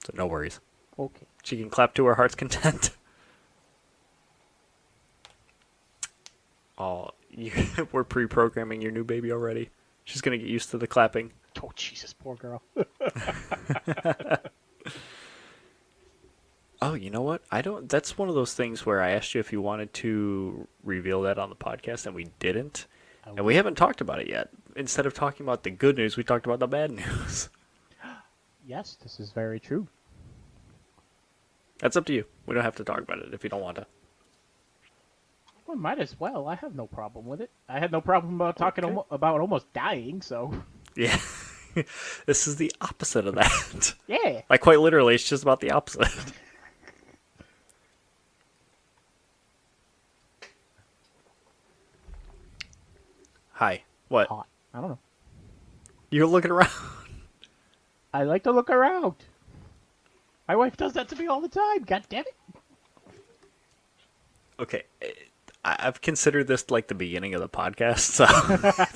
So no worries. Okay. She can clap to her heart's content. Oh, we're pre-programming your new baby already. She's going to get used to the clapping. Oh, Jesus, poor girl. Oh, you know what? That's one of those things where I asked you if you wanted to reveal that on the podcast, and we didn't. Oh. And we haven't talked about it yet. Instead of talking about the good news, we talked about the bad news. Yes, this is very true. That's up to you. We don't have to talk about it if you don't want to. Well, might as well. I have no problem with it. I had no problem about talking about almost dying, so... Yeah. This is the opposite of that. Yeah. Like, quite literally, it's just about the opposite. Hi. What? Hot. I don't know. You're looking around. I like to look around. My wife does that to me all the time. God damn it. Okay. I've considered this like the beginning of the podcast, so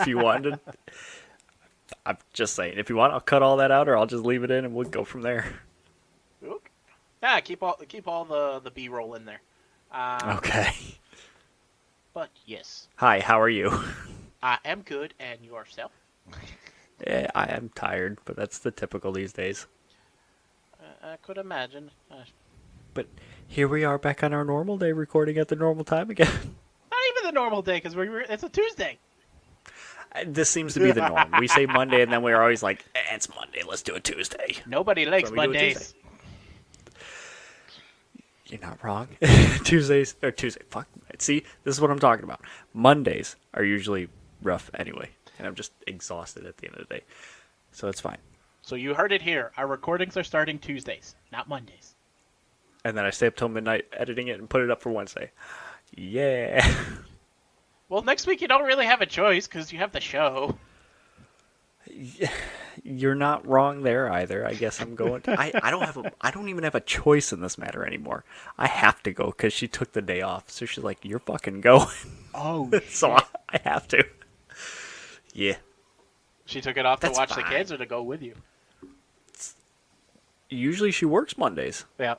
if you wanted... I'm just saying, if you want, I'll cut all that out, or I'll just leave it in, and we'll go from there. Okay. Yeah, keep all the B-roll in there. Okay. But yes, Hi, how are you? I am good, and yourself? Yeah, I am tired, but that's the typical these days. I could imagine. But here we are back on our normal day, recording at the normal time again. Not even the normal day, because it's a Tuesday. This seems to be the norm. We say Monday, and then we're always like, it's Monday, let's do it Tuesday. Nobody likes So we do it Mondays. You're not wrong. Tuesday. Fuck. See, this is what I'm talking about. Mondays are usually rough anyway, and I'm just exhausted at the end of the day. So it's fine. So you heard it here. Our recordings are starting Tuesdays, not Mondays. And then I stay up till midnight editing it and put it up for Wednesday. Yeah. Well, next week you don't really have a choice because you have the show. You're not wrong there either. I guess I'm going. I don't even have a choice in this matter anymore. I have to go because she took the day off. So she's like, "You're fucking going." Oh, So I have to. Yeah. She took it off That's to watch fine. the kids or to go with you? Usually she works Mondays. Yeah.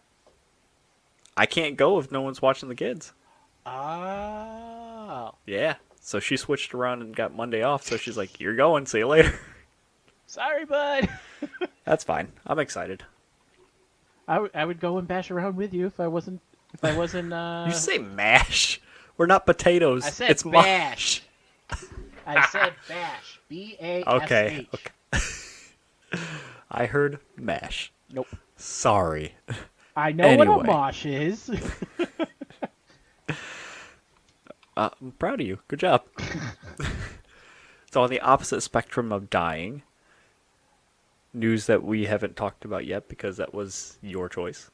I can't go if no one's watching the kids. Oh. Yeah. So she switched around and got Monday off. So she's like, "You're going. See you later." Sorry, bud. That's fine. I'm excited. I would go and bash around with you if I wasn't. You say mash. We're not potatoes. I said it's bash. mash. I said bash. B-A-S-H. Okay. I heard mash. Nope. Sorry. I know what Anyway. a mosh is. I'm proud of you. Good job. So on the opposite spectrum of dying, news that we haven't talked about yet because that was your choice.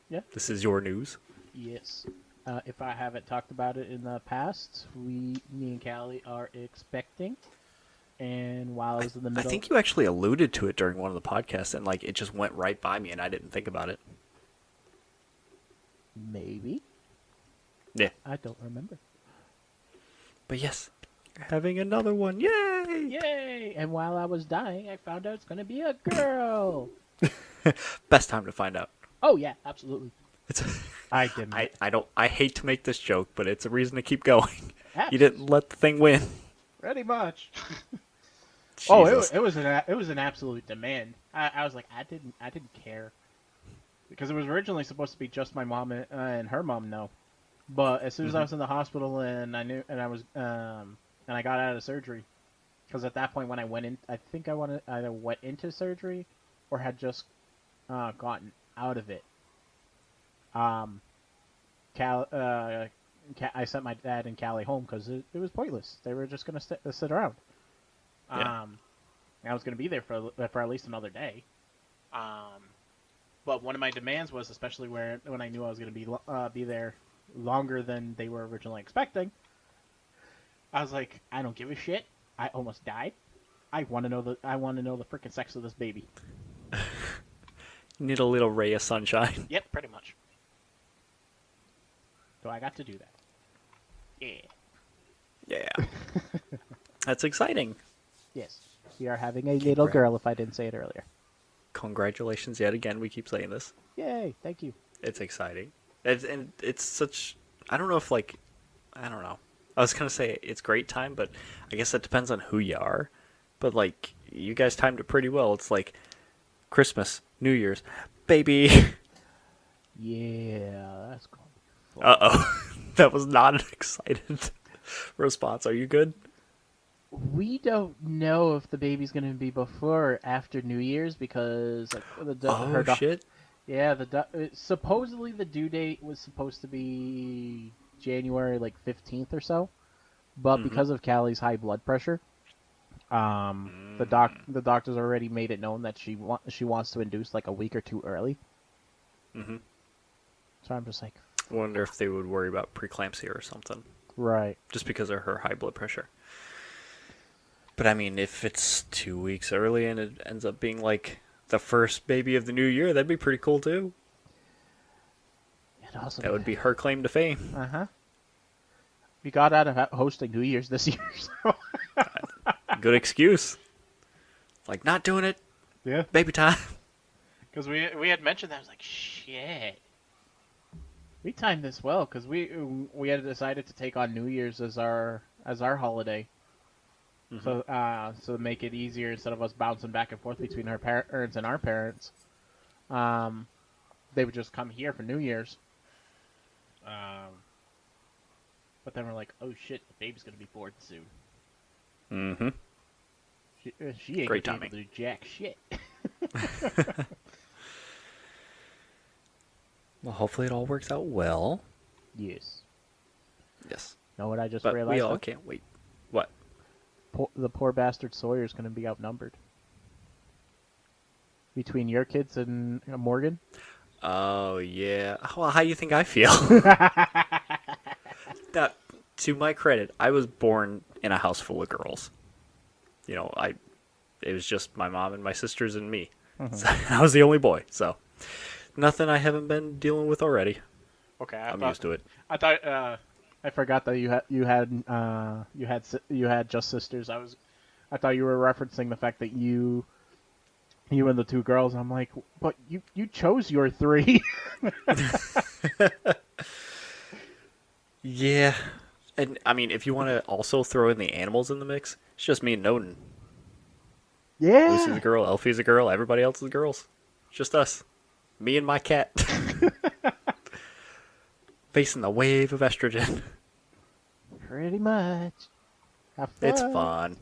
Yeah. This is your news. Yes. If I haven't talked about it in the past, me and Callie are expecting. And while I was in the I middle... think you actually alluded to it during one of the podcasts, and like it just went right by me, and I didn't think about it. Maybe. Yeah. I don't remember. But yes, having another one. Yay! Yay! And while I was dying, I found out it's going to be a girl. Best time to find out. Oh, yeah, absolutely. It's I didn't. I hate to make this joke, but it's a reason to keep going. You didn't let the thing win. Pretty much. Jesus. Oh, it was an absolute demand. I was like, I didn't care, because it was originally supposed to be just my mom and her mom. No, but as soon as I was in the hospital and I knew, and I was and I got out of surgery, because at that point when I went in, I think I either went into surgery or had just gotten out of it. I sent my dad and Callie home because it was pointless. They were just gonna sit around. Yeah. I was gonna be there for at least another day. But one of my demands was, especially when I knew I was going to be there longer than they were originally expecting, I was like, I don't give a shit. I almost died. I want to know the freaking sex of this baby. Need a little ray of sunshine. Yep, pretty much. So I got to do that. Yeah. Yeah. That's exciting. Yes. We are having a little girl, if I didn't say it earlier. Congratulations yet again. We keep saying this. Yay. Thank you. It's exciting. It's such... I don't know if, like... I don't know. I was going to say it's great time, but I guess that depends on who you are. But, like, you guys timed it pretty well. It's like Christmas, New Year's, baby. Yeah, that's cool. Uh-oh. That was not an excited response. Are you good? We don't know if the baby's going to be before or after New Year's because like, Shit. Yeah, supposedly the due date was supposed to be January like 15th or so, but because of Callie's high blood pressure, the doctors already made it known that she wants to induce like a week or two early. Mm-hmm. So I'm just like, Wonder if they would worry about preeclampsia or something. right. Just because of her high blood pressure. But I mean, if it's 2 weeks early and it ends up being like the first baby of the new year, that'd be pretty cool too. That would be her claim to fame. Uh-huh. We got out of hosting New Year's this year, so... Good excuse. Like, not doing it. Yeah. Baby time. Because we had mentioned that. I was like, shit. We timed this well, because we had decided to take on New Year's as our holiday. So to make it easier, instead of us bouncing back and forth between her parents and our parents, they would just come here for New Year's. But then we're like, oh shit, the baby's gonna be born soon. Mm-hmm. She ain't Great gonna be able timing. to do jack shit. Well, hopefully it all works out well. Yes. Yes. Know what I just But realized? we all though? can't wait. What? The poor bastard Sawyer's gonna be outnumbered. Between your kids and Morgan? Oh, yeah. Well, how do you think I feel? Now, to my credit, I was born in a house full of girls. You know, it was just my mom and my sisters and me. So, I was the only boy, so nothing I haven't been dealing with already. Okay, I'm used to it. I thought. I forgot that you had just sisters. I thought you were referencing the fact that you and the two girls. I'm like, but you chose your three. Yeah. And, I mean, if you want to also throw in the animals in the mix, it's just me and Noden. Yeah. Lucy's a girl, Elfie's a girl, everybody else is girls. It's just us. Me and my cat. Facing the wave of estrogen. Pretty much. Have fun. It's fun.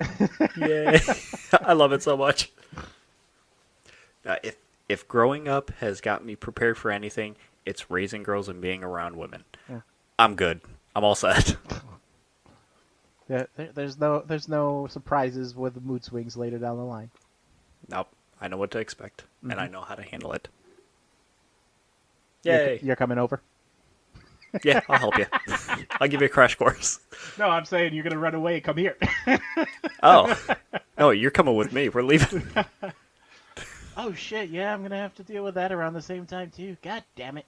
Yay. I love it so much. If growing up has got me prepared for anything, it's raising girls and being around women. Yeah. I'm good. I'm all set. Yeah, there's no surprises with the mood swings later down the line. Nope. I know what to expect, and I know how to handle it. You're- Yay. You're coming over? Yeah, I'll help you. I'll give you a crash course. No, I'm saying you're gonna run away and come here. Oh. No, you're coming with me. We're leaving. Oh shit! Yeah, I'm gonna have to deal with that around the same time too. God damn it!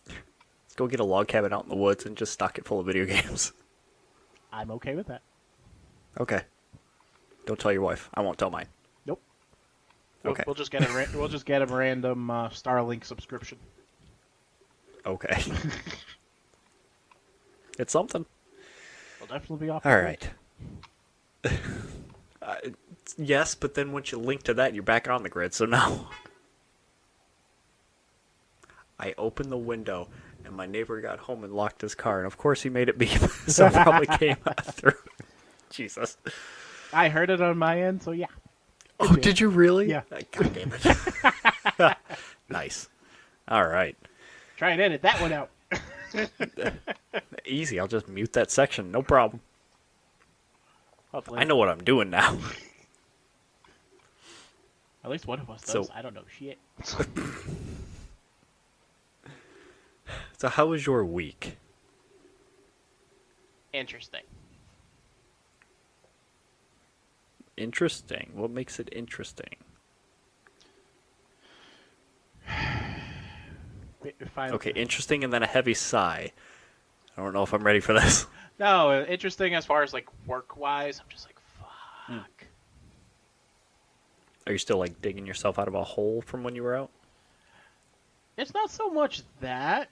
Let's go get a log cabin out in the woods and just stock it full of video games. I'm okay with that. Okay. Don't tell your wife. I won't tell mine. Nope. Okay. We'll just get a random Starlink subscription. Okay. It's something. We'll definitely be off. All right. Yes, but then once you link to that, you're back on the grid, so no. I opened the window, and my neighbor got home and locked his car, and of course he made it beep, so it probably came through. Jesus. I heard it on my end, so yeah. Oh, did you really? Yeah. God damn it. Nice. All right. Try and edit that one out. Easy. I'll just mute that section. No problem. Hopefully. I know what I'm doing now. At least one of us So- does. I don't know shit. So how was your week? Interesting. Interesting. What makes it interesting? Okay, interesting and then a heavy sigh. I don't know if I'm ready for this. No, interesting as far as like work-wise. I'm just like, fuck. Are you still like digging yourself out of a hole from when you were out? It's not so much that.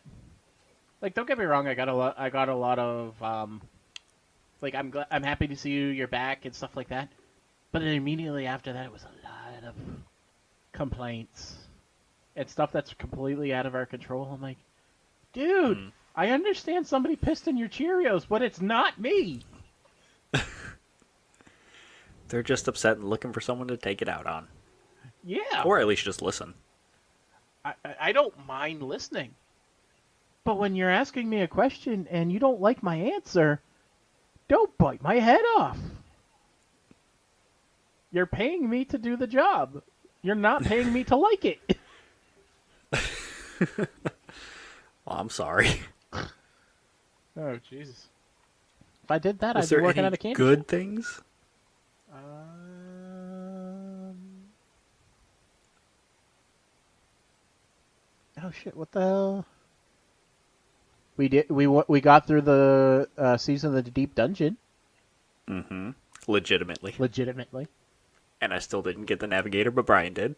Like, don't get me wrong. I got a lot of like, I'm happy to see you're back and stuff like that. But then immediately after that, it was a lot of complaints and stuff that's completely out of our control. I'm like, dude, I understand somebody pissed in your Cheerios, but it's not me. They're just upset and looking for someone to take it out on. Yeah. Or at least just listen. I don't mind listening. But when you're asking me a question and you don't like my answer, don't bite my head off. You're paying me to do the job. You're not paying me to like it. Well, I'm sorry. Oh, Jesus. If I did that, Was I'd be there working any at a candy good shop. things? Oh shit! What the hell? We got through the season of the Deep Dungeon Mm-hmm. Legitimately. legitimately. And I still didn't get the navigator, but Brian did.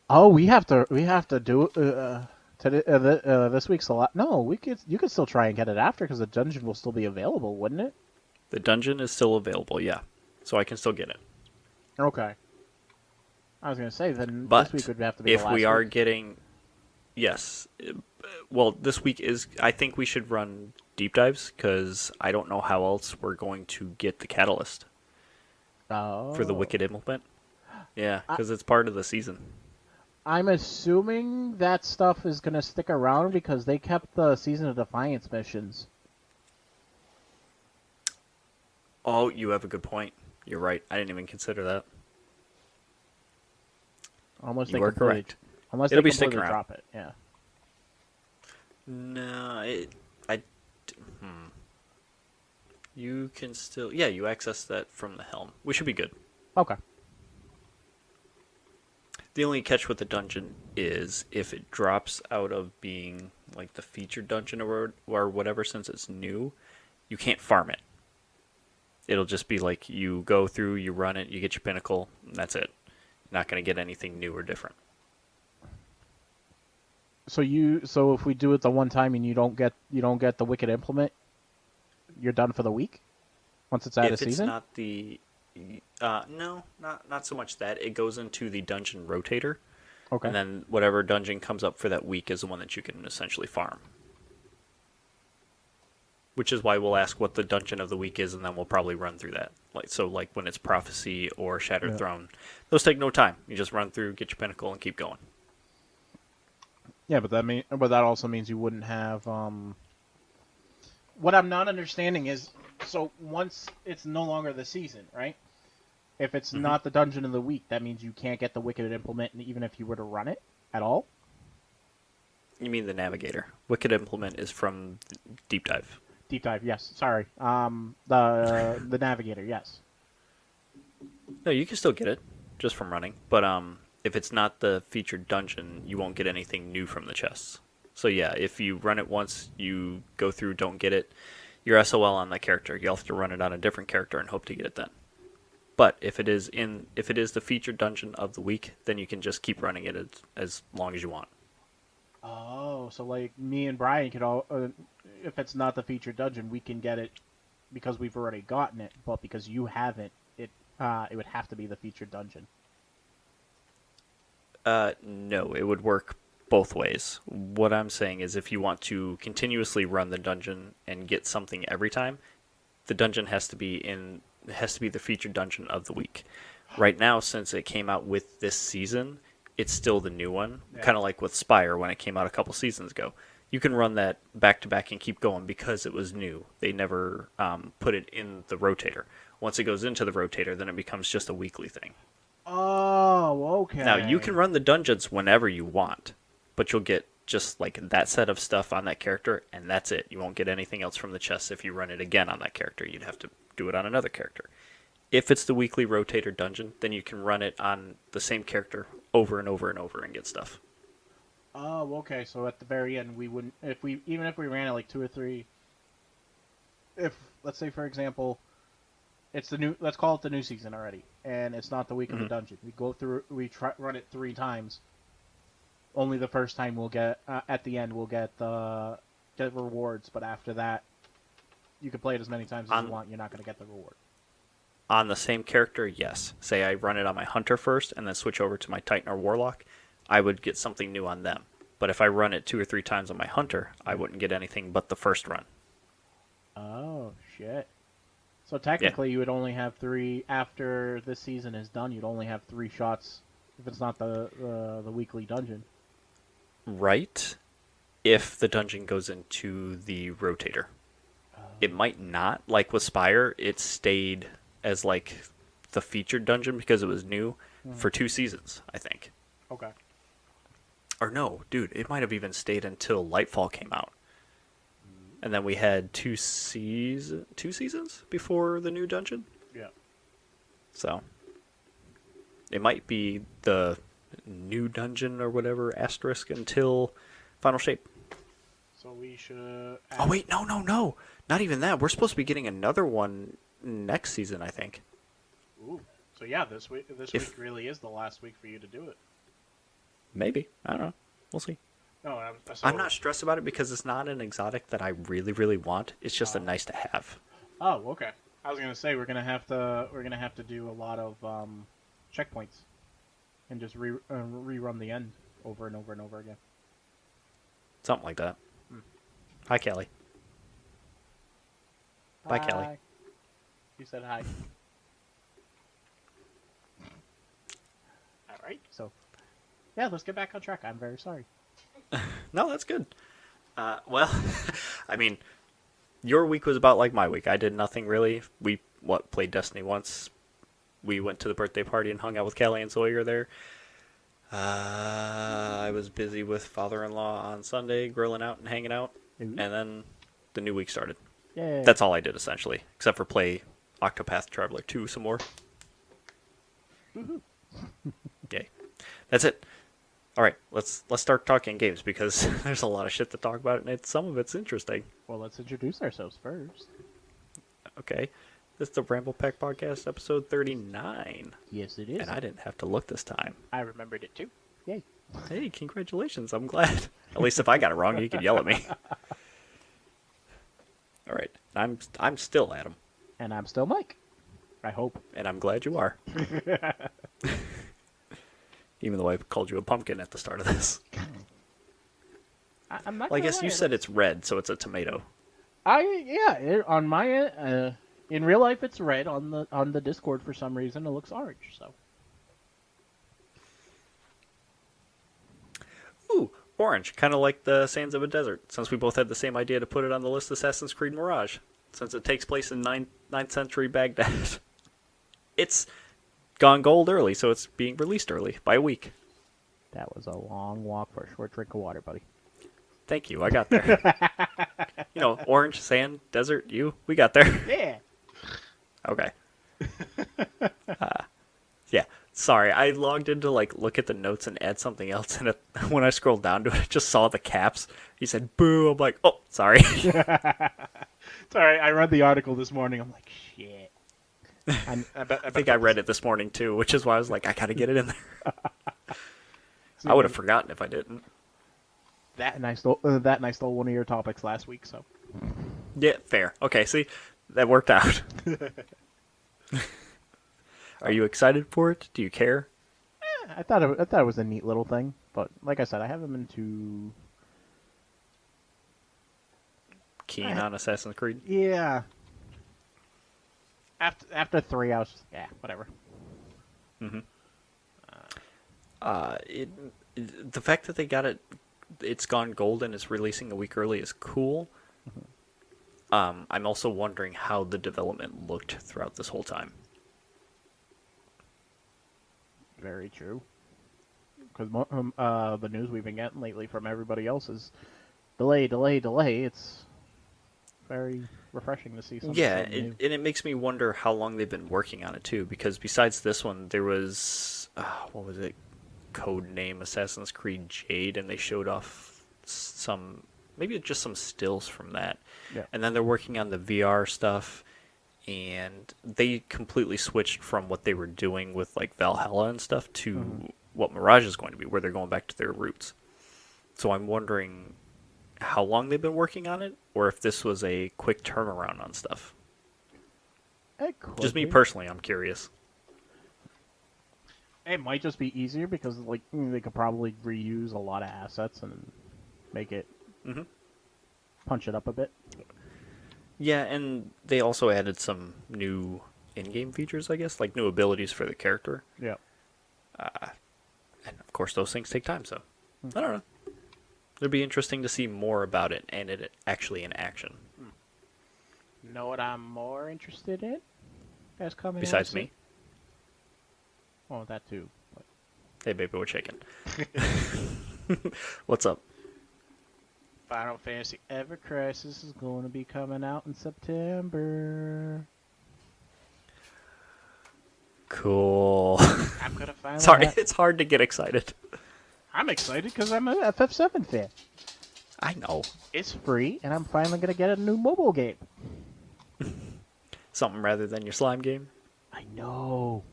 Oh, we have to do this week's a lot. No, you could still try and get it after because the dungeon will still be available, wouldn't it? The dungeon is still available, yeah. So I can still get it. Okay. I was gonna say then But this week would have to be if the last we are week. getting... Yes. Well, this week is... I think we should run deep dives because I don't know how else we're going to get the catalyst for the Wicked Implement. Yeah, because it's part of the season. I'm assuming that stuff is gonna stick around because they kept the Season of Defiance missions. Oh, you have a good point. You're right. I didn't even consider that. Unless You they are completely, correct. unless It'll they be sticking completely around. drop it. Yeah. No, you can still... Yeah, you access that from the helm. We should be good. Okay. The only catch with the dungeon is if it drops out of being like the featured dungeon or whatever, since it's new, you can't farm it. It'll just be like you go through, you run it, you get your pinnacle, and that's it. You're not going to get anything new or different. So if we do it the one time and you don't get the Wicked Implement, you're done for the week. Once it's out of If it's season. not the... no, not so much that. It goes into the dungeon rotator. Okay. And then whatever dungeon comes up for that week is the one that you can essentially farm. Which is why we'll ask what the dungeon of the week is, and then we'll probably run through that. Like when it's Prophecy or Shattered Throne, those take no time. You just run through, get your pinnacle, and keep going. Yeah, but that also means you wouldn't have. What I'm not understanding is, so once it's no longer the season, right? If it's not the dungeon of the week, that means you can't get the Wicked Implement, even if you were to run it at all. You mean the Navigator? Wicked Implement is from Deep Dive. Deep Dive, yes. Sorry. The Navigator, yes. No, you can still get it just from running, but if it's not the featured dungeon, you won't get anything new from the chests. So yeah, if you run it once, you go through, don't get it, you're SOL on that character. You'll have to run it on a different character and hope to get it then. But if it is the featured dungeon of the week, then you can just keep running it as long as you want. Oh, so like me and Brian could all, if it's not the featured dungeon, we can get it because we've already gotten it. But because you haven't, it would have to be the featured dungeon. No, it would work both ways. What I'm saying is if you want to continuously run the dungeon and get something every time, the dungeon has to be the featured dungeon of the week. Right now, since it came out with this season, it's still the new one. Yeah. Kind of like with Spire when it came out a couple seasons ago. You can run that back to back and keep going because it was new. They never put it in the rotator. Once it goes into the rotator, then it becomes just a weekly thing. Oh, okay. Now, you can run the dungeons whenever you want, but you'll get just like that set of stuff on that character, and that's it. You won't get anything else from the chest if you run it again on that character. You'd have to do it on another character. If it's the weekly rotator dungeon, then you can run it on the same character over and over and over and get stuff. Oh, okay. So at the very end, we wouldn't, even if we ran it like 2 or 3. If, let's say, for example, it's let's call it the new season already, and it's not the week of the dungeon. We go through, run it 3 times. Only the first time we'll get, at the end, we'll get the rewards, but after that, you can play it as many times as you want. You're not going to get the reward. On the same character, yes. Say I run it on my Hunter first and then switch over to my Titan or Warlock, I would get something new on them. But if I run it 2 or 3 times on my Hunter, I wouldn't get anything but the first run. Oh, shit. So technically, you would only have 3, after this season is done, you'd only have 3 shots if it's not the weekly dungeon. Right? If the dungeon goes into the rotator. It might not. Like with Spire, it stayed as like the featured dungeon because it was new for 2 seasons, I think. Okay. Or no, dude, it might have even stayed until Lightfall came out. And then we had 2 seasons before the new dungeon. Yeah. So it might be the new dungeon or whatever asterisk until Final Shape. So we should. Oh wait, no, not even that. We're supposed to be getting another one next season, I think. Ooh. So yeah, this week really is the last week for you to do it. Maybe, I don't know. We'll see. No, I'm not stressed about it because it's not an exotic that I really, really want. It's just a nice to have. Oh, okay. I was gonna say we're gonna have to do a lot of checkpoints, and just rerun the end over and over and over again. Something like that. Hi, Kelly. Bye, Kelly. You said hi. All right. So, yeah, let's get back on track. I'm very sorry. No, that's good. Well, I mean, your week was about like my week. I did nothing really. We played Destiny once. We went to the birthday party and hung out with Kelly and Sawyer there. I was busy with father-in-law on Sunday, grilling out and hanging out, and then the new week started. Yeah. That's all I did essentially, except for play Octopath Traveler 2 some more. Yay. That's it. All right, let's start talking games because there's a lot of shit to talk about, and some of it's interesting. Well, let's introduce ourselves first. Okay, this is the Ramblepack Podcast, episode 39. Yes, it is. And I didn't have to look this time. I remembered it too. Yay. Hey, congratulations! I'm glad. At least if I got it wrong, you could yell at me. All right, I'm still Adam, And I'm still Mike. I hope. and I'm glad you are. Even though I called you a pumpkin at the start of this. I'm not. Well, I gonna guess lie, you said it's red, so it's a tomato. On my end, in real life it's red. On the Discord for some reason it looks orange. So. Ooh, orange, kind of like the Sands of a Desert, since we both had the same idea to put it on the list, Assassin's Creed Mirage, since it takes place in 9th century Baghdad. It's gone gold early, so it's being released early, by a week. That was a long walk for a short drink of water, buddy. Thank you, I got there. Orange, sand, desert, we got there. Yeah. Okay. Yeah, sorry, I logged in to look at the notes and add something else, and when I scrolled down to it, I just saw the caps. He said, boo, I'm like, oh, sorry. Sorry, I read the article this morning, I'm like, shit. I think I read it this morning, too, which is why I was like, I gotta get it in there. I would have forgotten if I didn't. That and I stole one of your topics last week, so. Yeah, fair. Okay, see, that worked out. Are you excited for it? Do you care? I thought it was a neat little thing, but like I said, I haven't been too Keen on Assassin's Creed? Yeah. After 3, I was just, yeah, whatever. Mm-hmm. The fact that they got it's gone gold and it's releasing a week early is cool. Mm-hmm. I'm also wondering how the development looked throughout this whole time. Very true. because the news we've been getting lately from everybody else is delay, delay, delay. It's very refreshing to see something Yeah, new. and it makes me wonder how long they've been working on it too. Because besides this one, there was what was it? Code name Assassin's Creed Jade, and they showed off some, maybe just some stills from that. Yeah. And then they're working on the VR stuff, and they completely switched from what they were doing with like Valhalla and stuff to what Mirage is going to be, where they're going back to their roots. So I'm wondering how long they've been working on it, or if this was a quick turnaround on stuff. It could Just me be. personally, I'm curious. It might just be easier because like they could probably reuse a lot of assets and make it punch it up a bit. Yeah, and they also added some new in-game features, I guess, like new abilities for the character. Yeah. And of course, those things take time, so I don't know. It'd be interesting to see more about it and it actually in action. Know what I'm more interested in? As coming Besides out me. Well, that too. But Hey, baby, we're shaking. What's up? Final Fantasy. Ever Crisis is going to be coming out in September. Cool. I'm gonna finally. Sorry, it's hard to get excited. I'm excited because I'm a FF7 fan. I know. It's Free, and I'm finally going to get a new mobile game. Something rather than your slime game. I know.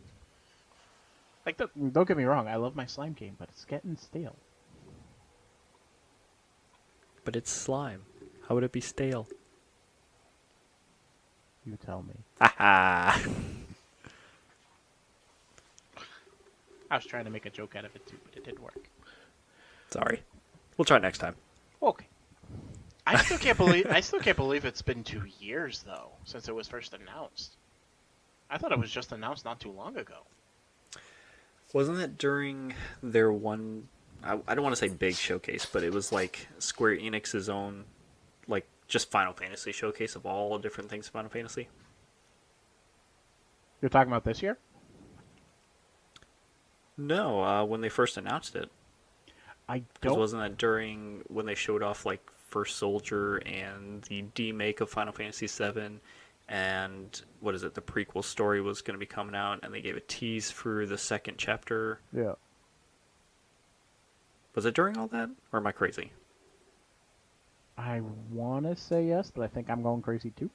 like the Don't get me wrong, I love my slime game, but it's getting stale. But it's slime. How would it be stale? You tell me. Haha. I was trying to make a joke out of it too, but it didn't work. Sorry. We'll try next time. Okay. I still can't believe it's been 2 years though since it was first announced. I thought it was just announced not too long ago. Wasn't that during their one... I don't want to say big showcase, but it was like Square Enix's own, like, just Final Fantasy showcase of all different things Final Fantasy? You're talking about this year? No, when they first announced it. I Because don't. wasn't that during when they showed off, like, First Soldier and the remake of Final Fantasy VII, and, what is it, the prequel story was going to be coming out, and they gave a tease for the second chapter. Yeah. Was it during all that, or am I crazy? I want to say yes, but I think I'm going crazy too.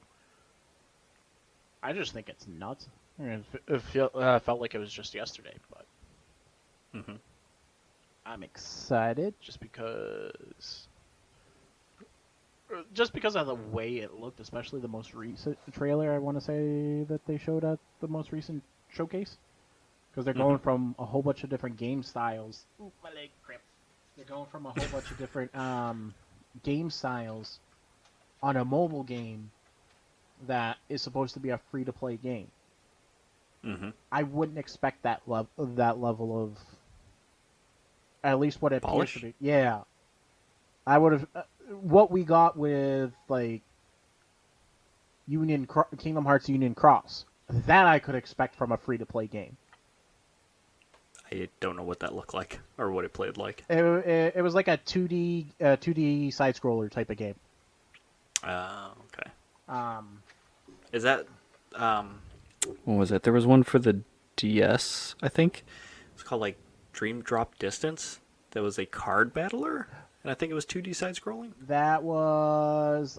I just think it's nuts. I mean, it felt like it was just yesterday, but Mm-hmm. I'm excited. just because of the way it looked, Especially the most recent trailer, I want to say that they showed at the most recent showcase. Because they're going from a whole bunch of different game styles. Ooh, my leg cramped. They're going from a whole bunch of different game styles on a mobile game that is supposed to be a free-to-play game. Mm-hmm. I wouldn't expect that level of at least what it appears Polish? to be. Yeah, I would have what we got with like Kingdom Hearts Union Cross. That I could expect from a free-to-play game. I don't know what that looked like, or what it played like. It was like a 2D side scroller type of game. Okay. Um, Is that what was it? There was one for the DS, I think. It's called like Dream Drop Distance. That was a card battler, and I think it was 2D side scrolling. that was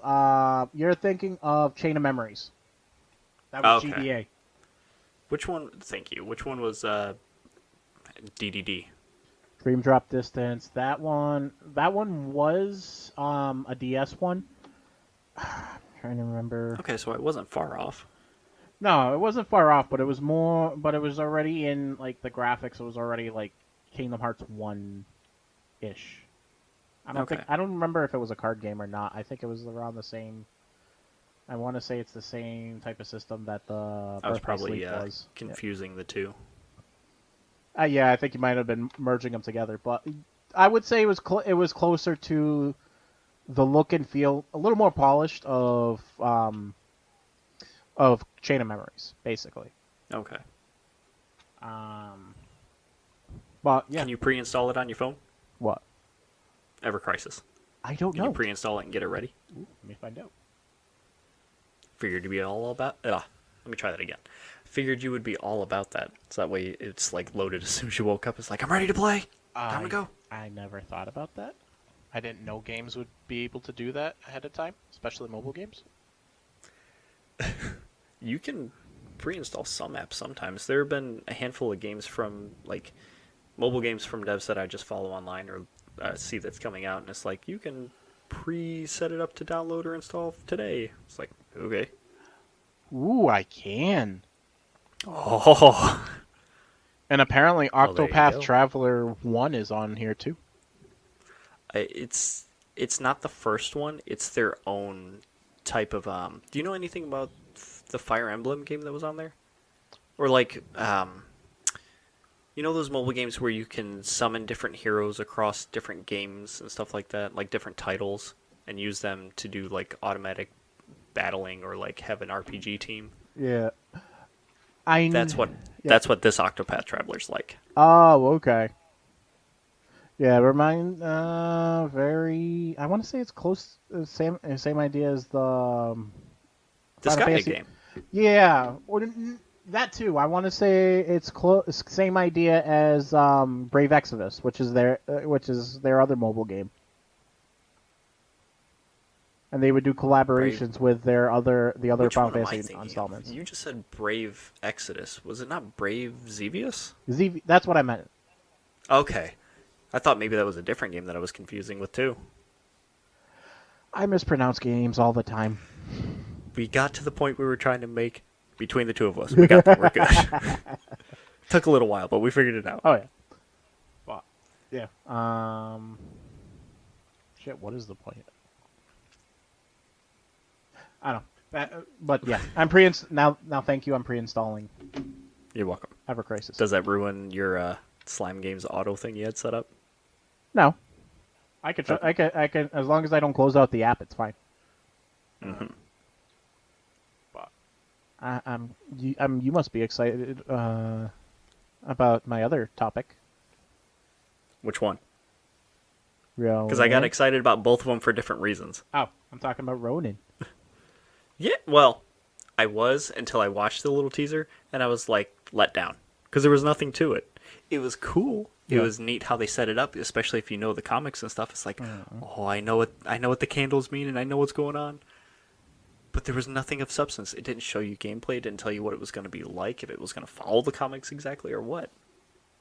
you're thinking of Chain of Memories. That was Okay. GBA. Which one? Thank you. Which one was DDD? Dream Drop Distance. That one was a DS one. I'm trying to remember. Okay, so I wasn't far off. No, it wasn't far off, but it was more. But it was already in like the graphics. It was already like Kingdom Hearts 1-ish. Okay. I don't remember if it was a card game or not. I think it was around the same. I want to say it's the same type of system that the I was Birthday probably Sleep was. confusing the two. Yeah, I think you might have been merging them together, but I would say it was closer to the look and feel, a little more polished of Chain of Memories, basically. Okay. But yeah, Can you pre-install it on your phone? what? Ever Crisis. I don't Can know. you pre-install it and get it ready? Ooh, let me find out. Figured you'd be all about. Let me try that again. Figured you would be all about that. So that way it's like loaded as soon as you woke up. It's like, I'm ready to play. Time to go. I never thought about that. I didn't know games would be able to do that ahead of time, especially mobile games. You can pre-install some apps sometimes. There have been a handful of games from like mobile games from devs that I just follow online or see that's coming out, and it's like you can pre-set it up to download or install today. It's like, okay. Ooh, I can. Oh, And apparently Well, there you Octopath go. Traveler 1 is on here too. it's not the first one. It's their own type of. Do you know anything about the Fire Emblem game that was on there, or like you know those mobile games where you can summon different heroes across different games and stuff like that, like different titles, and use them to do like automatic battling or like have an RPG team. Yeah. That's what yeah. that's what this Octopath Traveler's like. Oh, okay. Yeah, very. I want to say it's close. Same idea as the The Final Sky Fantasy- game. Yeah, that too. I want to say it's close. Same idea as Brave Exodus, which is their other mobile game. And they would do collaborations with the other Which Final one am I Fantasy thinking of? installments. You just said Brave Exodus. Was it not Brave Xevious? That's what I meant. Okay. I thought maybe that was a different game that I was confusing with too. I mispronounce games all the time. We got to the point we were trying to make between the two of us. We got there. We're good. Took a little while, but we figured it out. Oh yeah. But yeah. Shit. What is the point? I don't know. But yeah, I'm now. Thank you. I'm pre-installing You're welcome. Ever Crisis. Does that ruin your Slime Games auto thing you had set up? No. I could. I can. As long as I don't close out the app, it's fine. Mm-hmm. But you must be excited about my other topic. Which one? Ronin. Because I got excited about both of them for different reasons. Oh, I'm talking about Ronin. Yeah, well, I was until I watched the little teaser, and I was like let down because there was nothing to it. It was cool. It Yeah. was neat how they set it up, especially if you know the comics and stuff. It's like, oh, I know what the candles mean, and I know what's going on. But there was nothing of substance. It didn't show you gameplay. It didn't tell you what it was going to be like, if it was going to follow the comics exactly or what.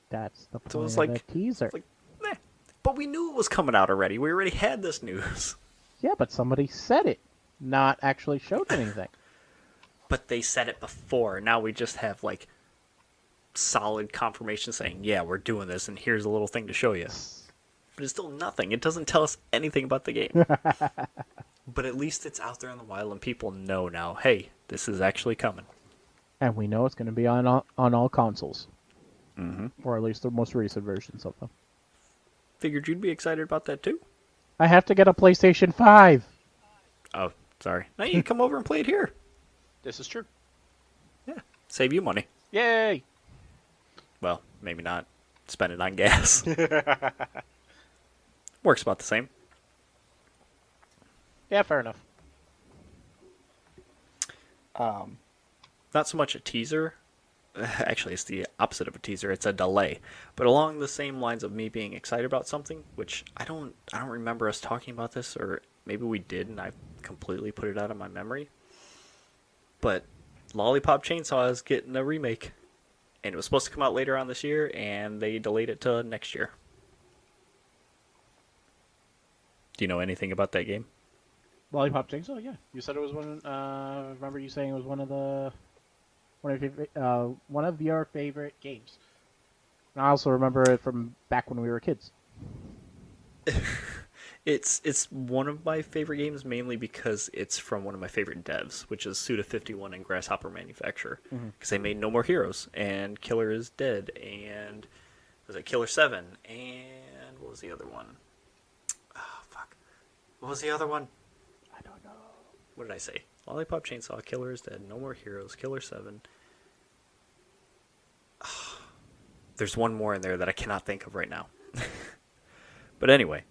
That's the point So it was of like- the teaser. Like, meh. But we knew it was coming out already. We already had this news. Yeah, but somebody said it, not actually showed anything. But they said it before. Now we just have like solid confirmation saying, yeah, we're doing this, and here's a little thing to show you. But it's still nothing. It doesn't tell us anything about the game. But at least it's out there in the wild, and people know now, hey, this is actually coming. And we know it's going to be on all consoles, Mm-hmm. or at least the most recent versions of them. Figured you'd be excited about that too. I have to get a PlayStation 5. Oh, sorry. Now you can come over and play it here. This is true. Yeah, save you money. Yay! Well, maybe not. Spend it on gas. Works about the same. Yeah, fair enough. Not so much a teaser. Actually, it's the opposite of a teaser. It's a delay. But along the same lines of me being excited about something, which I don't remember us talking about this, or maybe we did and I completely put it out of my memory. But Lollipop Chainsaw is getting a remake. And it was supposed to come out later on this year, and they delayed it to next year. Do you know anything about that game? Lollipop Chainsaw, yeah. You said it was one. Remember you saying it was one of your favorite games. And I also remember it from back when we were kids. It's one of my favorite games, mainly because it's from one of my favorite devs, which is Suda51 and Grasshopper Manufacturer. Because they made No More Heroes, and Killer is Dead, and was it Killer 7, and what was the other one? Oh, fuck. What was the other one? I don't know. What did I say? Lollipop Chainsaw, Killer is Dead, No More Heroes, Killer 7. There's one more in there that I cannot think of right now. But anyway,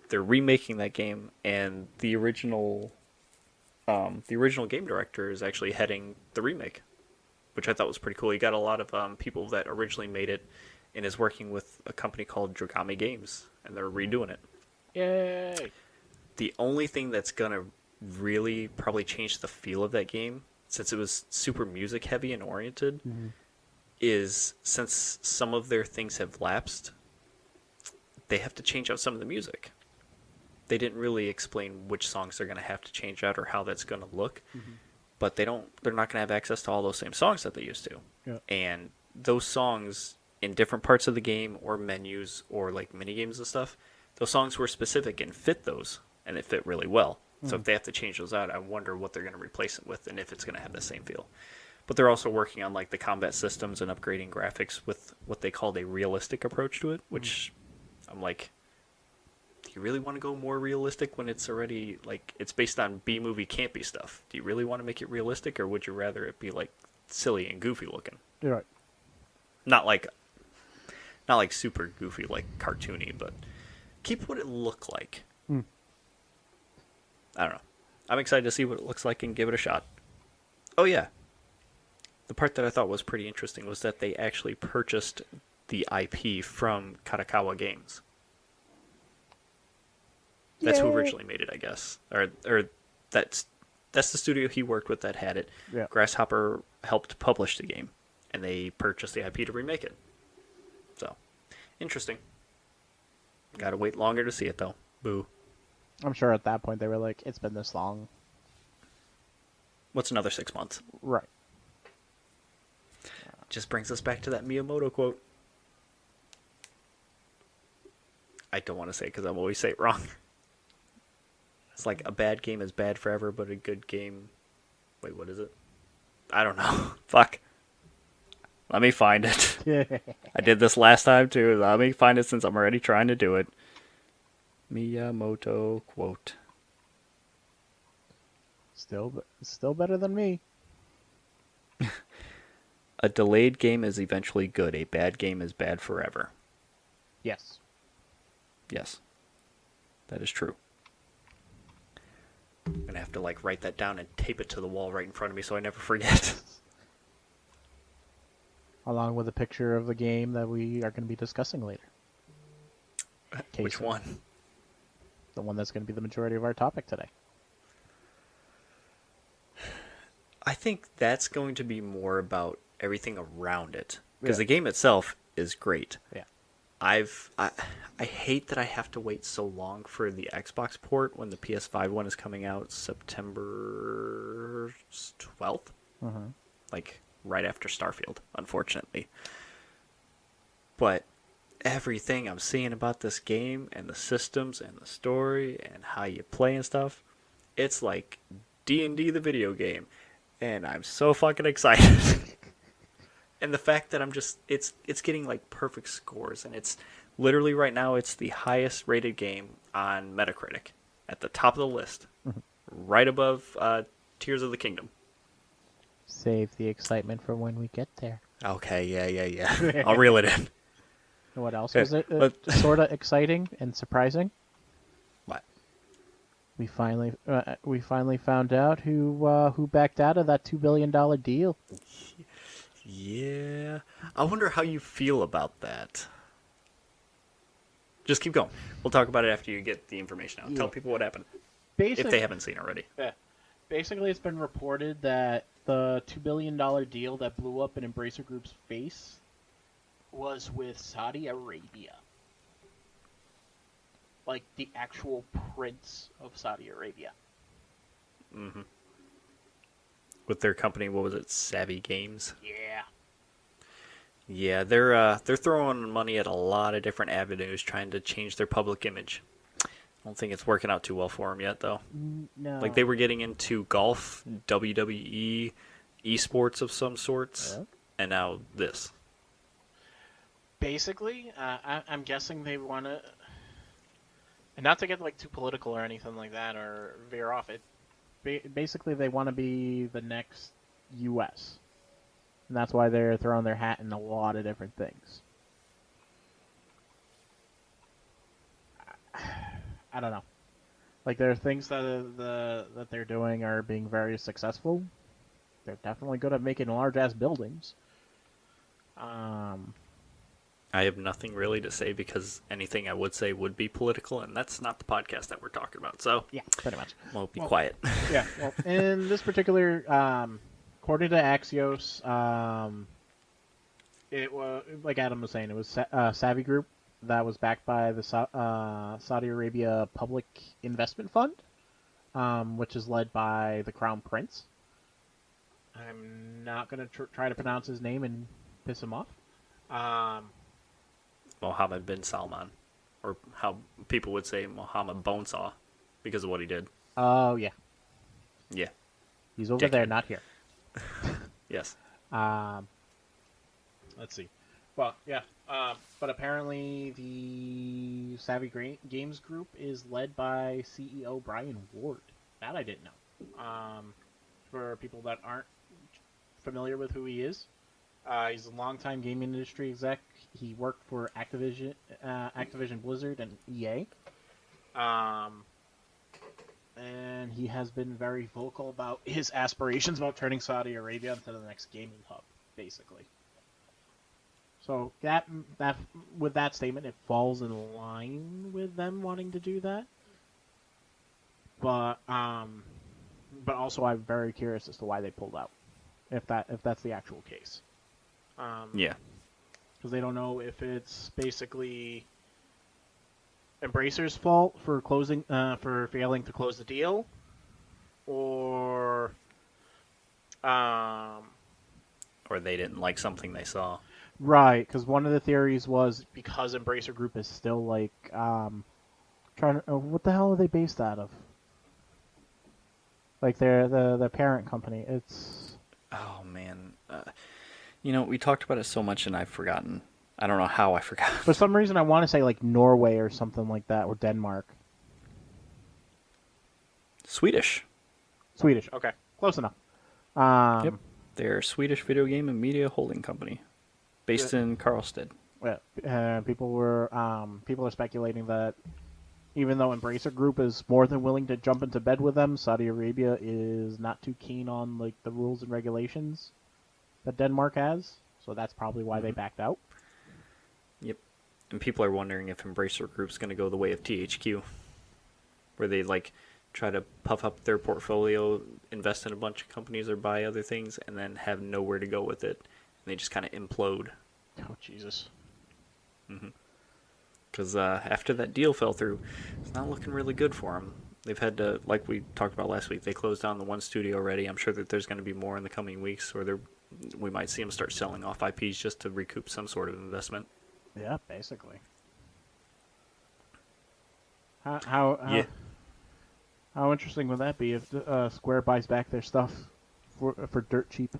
they're remaking that game, and the original game director is actually heading the remake, which I thought was pretty cool. He got a lot of people that originally made it, and is working with a company called Dragami Games, and they're redoing it. Yay! The only thing that's gonna really probably change the feel of that game, since it was super music heavy and oriented, is since some of their things have lapsed, they have to change out some of the music. They didn't really explain which songs they're going to have to change out or how that's going to look, but they're not going to have access to all those same songs that they used to. Yeah. And those songs in different parts of the game or menus or like mini games and stuff, those songs were specific and fit those, and it fit really well. So if they have to change those out, I wonder what they're going to replace it with and if it's going to have the same feel. But they're also working on like the combat systems and upgrading graphics with what they called a realistic approach to it, which I'm like, do you really want to go more realistic when it's already like it's based on B-movie campy stuff? Do you really want to make it realistic, or would you rather it be like silly and goofy looking? You're right. Not like super goofy, like cartoony, but keep what it looked like. I don't know. I'm excited to see what it looks like and give it a shot. Oh yeah. The part that I thought was pretty interesting was that they actually purchased the IP from Katakawa Games. That's who originally made it, I guess. Or that's the studio he worked with that had it. Yeah. Grasshopper helped publish the game, and they purchased the IP to remake it. So, interesting. Gotta wait longer to see it, though. Boo. I'm sure at that point they were like, it's been this long. What's another 6 months? Right. Just brings us back to that Miyamoto quote. I don't want to say it because I always say it wrong. It's like a bad game is bad forever, but a good game... Wait, what is it? I don't know. Fuck. Let me find it. I did this last time too. Let me find it since I'm already trying to do it. Miyamoto quote. Still better than me. A delayed game is eventually good. A bad game is bad forever. Yes. Yes. That is true. I'm going to have to like write that down and tape it to the wall right in front of me so I never forget. Along with a picture of the game that we are going to be discussing later. Which one? The one that's going to be the majority of our topic today. I think that's going to be more about everything around it. Because Yeah. the game itself is great. Yeah. I hate that I have to wait so long for the Xbox port when the PS5 one is coming out September 12th. Like right after Starfield, unfortunately. But everything I'm seeing about this game and the systems and the story and how you play and stuff, it's like D&D the video game. And I'm so fucking excited. And the fact that it's getting like perfect scores, and it's literally right now it's the highest rated game on Metacritic, at the top of the list, right above Tears of the Kingdom. Save the excitement for when we get there. Okay, yeah. I'll reel it in. And what else was it But- sort of exciting and surprising? What? We finally found out who backed out of that $2 billion deal. Yeah, I wonder how you feel about that. Just keep going. We'll talk about it after you get the information out. Tell people what happened, if they haven't seen already. Yeah. Basically, it's been reported that the $2 billion deal that blew up in Embracer Group's face Was with Saudi Arabia. Like the actual prince of Saudi Arabia. Mm-hmm. With their company, what was it, Savvy Games? Yeah. Yeah, they're throwing money at a lot of different avenues, trying to change their public image. I don't think it's working out too well for them yet, though. No. Like they were getting into golf, WWE, esports of some sorts, and now this. Basically, I'm guessing they want to, and not to get like too political or anything like that or veer off it. Basically, they want to be the next U.S. and that's why they're throwing their hat in a lot of different things. I don't know. Like, there are things that they're doing are being very successful. They're definitely good at making large ass buildings. I have nothing really to say because anything I would say would be political, and that's not the podcast that we're talking about. So Yeah, pretty much. we'll be quiet. Yeah. Well, in this particular, according to Axios, it was, like Adam was saying, it was Savvy Group that was backed by the Saudi Arabia Public Investment Fund, which is led by the Crown Prince. I'm not going to try to pronounce his name and piss him off. Mohammed bin Salman, or how people would say Mohammed Bonesaw, because of what he did. Oh, yeah. Yeah. He's over there, Dickhead. not here. Yes. Let's see. Well, yeah. But apparently the Savvy Games Group is led by CEO Brian Ward. That I didn't know. For people that aren't familiar with who he is, he's a longtime gaming industry exec. He worked for Activision Blizzard, and EA. And he has been very vocal about his aspirations about turning Saudi Arabia into the next gaming hub, basically. So that with that statement, it falls in line with them wanting to do that. But also I'm very curious as to why they pulled out, if that's the actual case. Yeah. Because they don't know if it's basically Embracer's fault for for failing to close the deal, or Or they didn't like something they saw. right. Because one of the theories was because Embracer Group is still like trying to. What the hell are they based out of? Like they're the parent company. It's Oh, man. We talked about it so much and I've forgotten. I don't know how I forgot. for some reason I want to say like Norway or something like that, or Denmark. Swedish. Swedish. Okay, close enough. Yep. They're a Swedish video game and media holding company based in Karlstad. Yeah, people are speculating that even though Embracer Group is more than willing to jump into bed with them, Saudi Arabia is not too keen on like the rules and regulations that Denmark has. So that's probably why they backed out. Yep. And people are wondering if Embracer Group's going to go the way of THQ, where they like try to puff up their portfolio, invest in a bunch of companies or buy other things, and then have nowhere to go with it. And they just kind of implode. Oh, Jesus. Because after that deal fell through, it's not looking really good for them. They've had to, like we talked about last week, they closed down the one studio already. I'm sure that there's going to be more in the coming weeks, or we might see them start selling off IPs just to recoup some sort of investment. Yeah, basically. How interesting would that be if Square buys back their stuff for dirt cheap?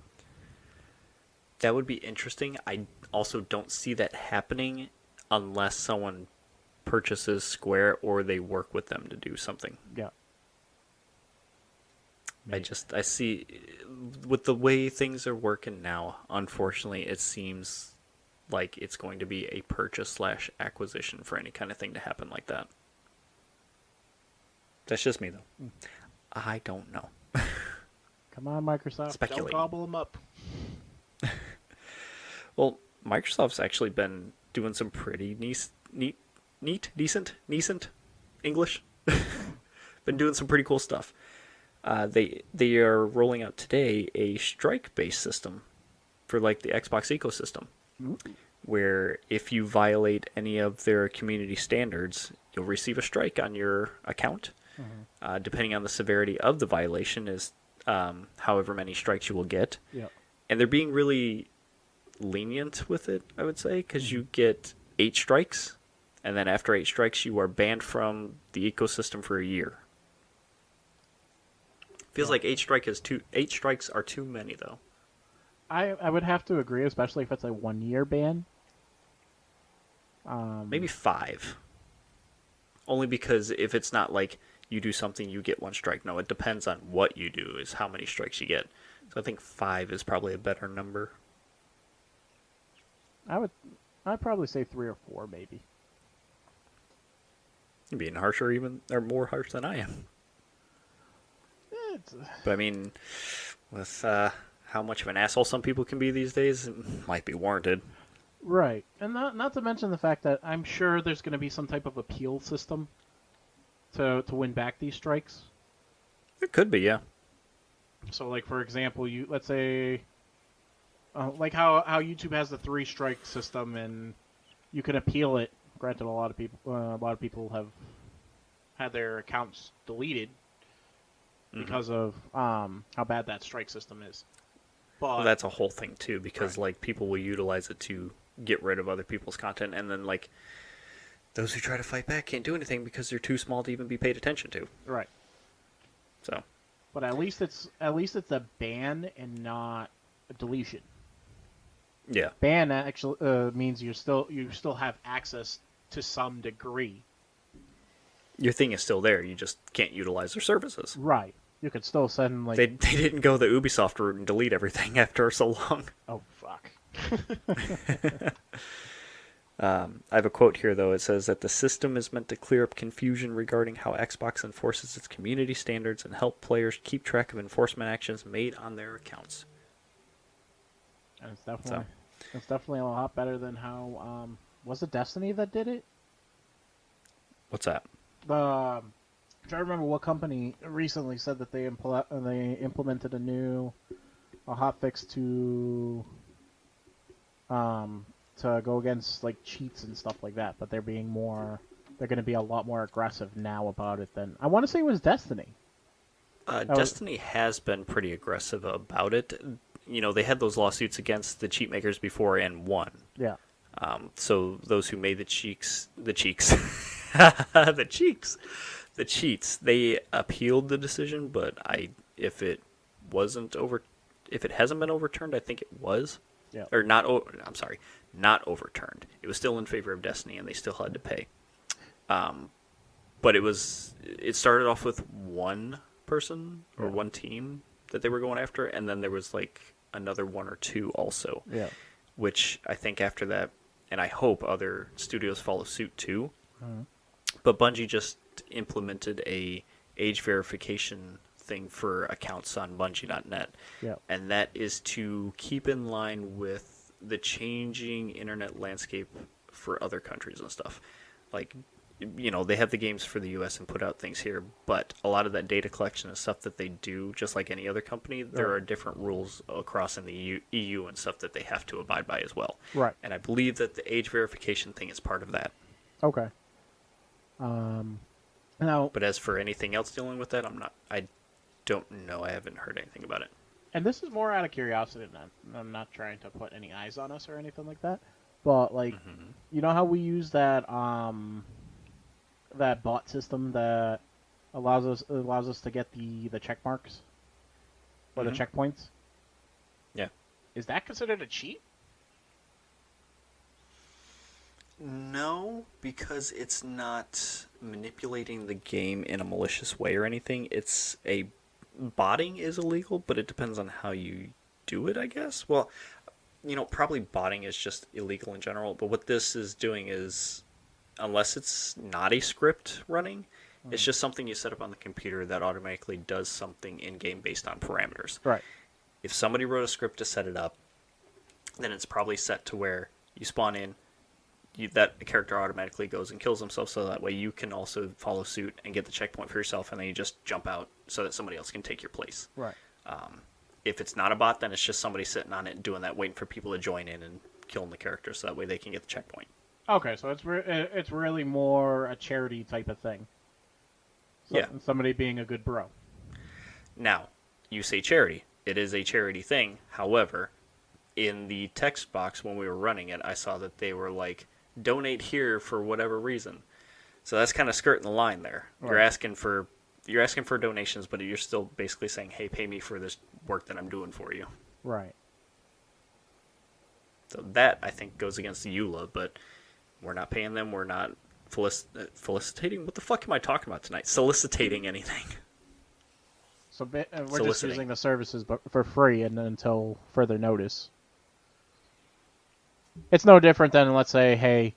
That would be interesting. I also don't see that happening unless someone purchases Square or they work with them to do something. Yeah. I see, with the way things are working now, unfortunately, it seems like it's going to be a purchase/acquisition for any kind of thing to happen like that. That's just me, though. I don't know. Come on, Microsoft. Speculate. Don't gobble them up. Well, Microsoft's actually been doing some pretty decent English. Been doing some pretty cool stuff. They are rolling out today a strike-based system for like the Xbox ecosystem, where if you violate any of their community standards, you'll receive a strike on your account. Depending on the severity of the violation is however many strikes you will get. Yep. And they're being really lenient with it, I would say, because you get 8 strikes, and then after 8 strikes, you are banned from the ecosystem for a year. Feels like 8 strikes are too many, though. I would have to agree, especially if it's a 1-year ban. Maybe 5. Only because if it's not like you do something, you get 1 strike. No, it depends on what you do, is how many strikes you get. So I think 5 is probably a better number. I'd probably say 3 or 4, maybe. You're being harsher even, or more harsh than I am. It's, But I mean, with how much of an asshole some people can be these days, it might be warranted. right, and not to mention the fact that I'm sure there's going to be some type of appeal system to win back these strikes. It could be, yeah. So, like for example, let's say, like how YouTube has the 3 strike system, and you can appeal it. Granted, a lot of people have had their accounts deleted because of how bad that strike system is. But Well, that's a whole thing too, because like people will utilize it to get rid of other people's content, and then like those who try to fight back can't do anything because they're too small to even be paid attention to. right, So but at least it's a ban and not a deletion. yeah, Ban actually means you still have access to some degree. your thing is still there. You just can't utilize their services. Right. You could still send like They didn't go the Ubisoft route and delete everything after so long. oh fuck. I have a quote here, though. It says that the system is meant to clear up confusion regarding how Xbox enforces its community standards and help players keep track of enforcement actions made on their accounts. And it's definitely a lot better than how was it Destiny that did it? What's that? I'm trying to remember what company recently said that they implemented a hotfix to go against like cheats and stuff like that, but they're going to be a lot more aggressive now about it than I want to say it was Destiny. Destiny has been pretty aggressive about it. You know, they had those lawsuits against the cheat makers before and won. Yeah. So those who made the cheats, the cheats, they appealed the decision. But if it hasn't been overturned, I think it was. Yeah. Or not. I'm sorry, not overturned. It was still in favor of Destiny, and they still had to pay. But it started off with one person or one team that they were going after, and then there was like another one or two also. Yeah. Which I think after that, and I hope other studios follow suit too. But Bungie just implemented a age verification thing for accounts on Bungie.net. Yeah. And that is to keep in line with the changing internet landscape for other countries and stuff. Like, you know, they have the games for the US and put out things here, but a lot of that data collection and stuff that they do, just like any other company, there are different rules across in the EU and stuff that they have to abide by as well. Right. And I believe that the age verification thing is part of that. Okay. Now, But as for anything else dealing with that, I don't know. I haven't heard anything about it. and this is more out of curiosity, I'm not trying to put any eyes on us or anything like that. But like, you know how we use that bot system that allows us to get the check marks or the checkpoints? Yeah. Is that considered a cheat? No, because it's not manipulating the game in a malicious way or anything. Botting is illegal, but it depends on how you do it, I guess. Well, you know, probably botting is just illegal in general, but what this is doing is, unless it's not a script running, it's just something you set up on the computer that automatically does something in-game based on parameters. Right. If somebody wrote a script to set it up, then it's probably set to where you spawn in, that character automatically goes and kills himself, so that way you can also follow suit and get the checkpoint for yourself, and then you just jump out so that somebody else can take your place. Right. If it's not a bot, then it's just somebody sitting on it and doing that, waiting for people to join in and killing the character, so that way they can get the checkpoint. Okay, so it's really more a charity type of thing. Yeah. Somebody being a good bro. Now, you say charity. It is a charity thing. However, in the text box when we were running it, I saw that they were like, donate here for whatever reason. So that's kind of skirting the line there. Right. You're asking for donations, but you're still basically saying, hey, pay me for this work that I'm doing for you. Right. So that, I think, goes against the EULA, but we're not paying them. We're not felicitating. What the fuck am I talking about tonight? Soliciting anything. So we're just Soliciting. using the services but for free and until further notice. It's no different than, let's say, hey,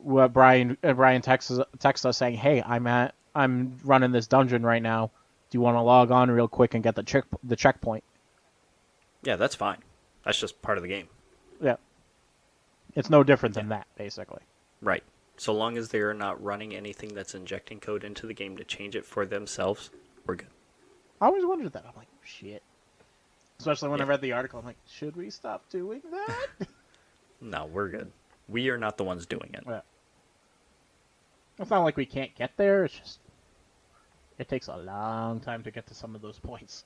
Brian texts us saying, hey, I'm running this dungeon right now. Do you want to log on real quick and get the checkpoint? Yeah, that's fine. That's just part of the game. Yeah. It's no different than that, basically. Right. So long as they are not running anything that's injecting code into the game to change it for themselves, we're good. I always wondered that. I'm like, shit. Especially when I read the article, I'm like, should we stop doing that? No, we're good. We are not the ones doing it. Yeah. It's not like we can't get there. It's just it takes a long time to get to some of those points.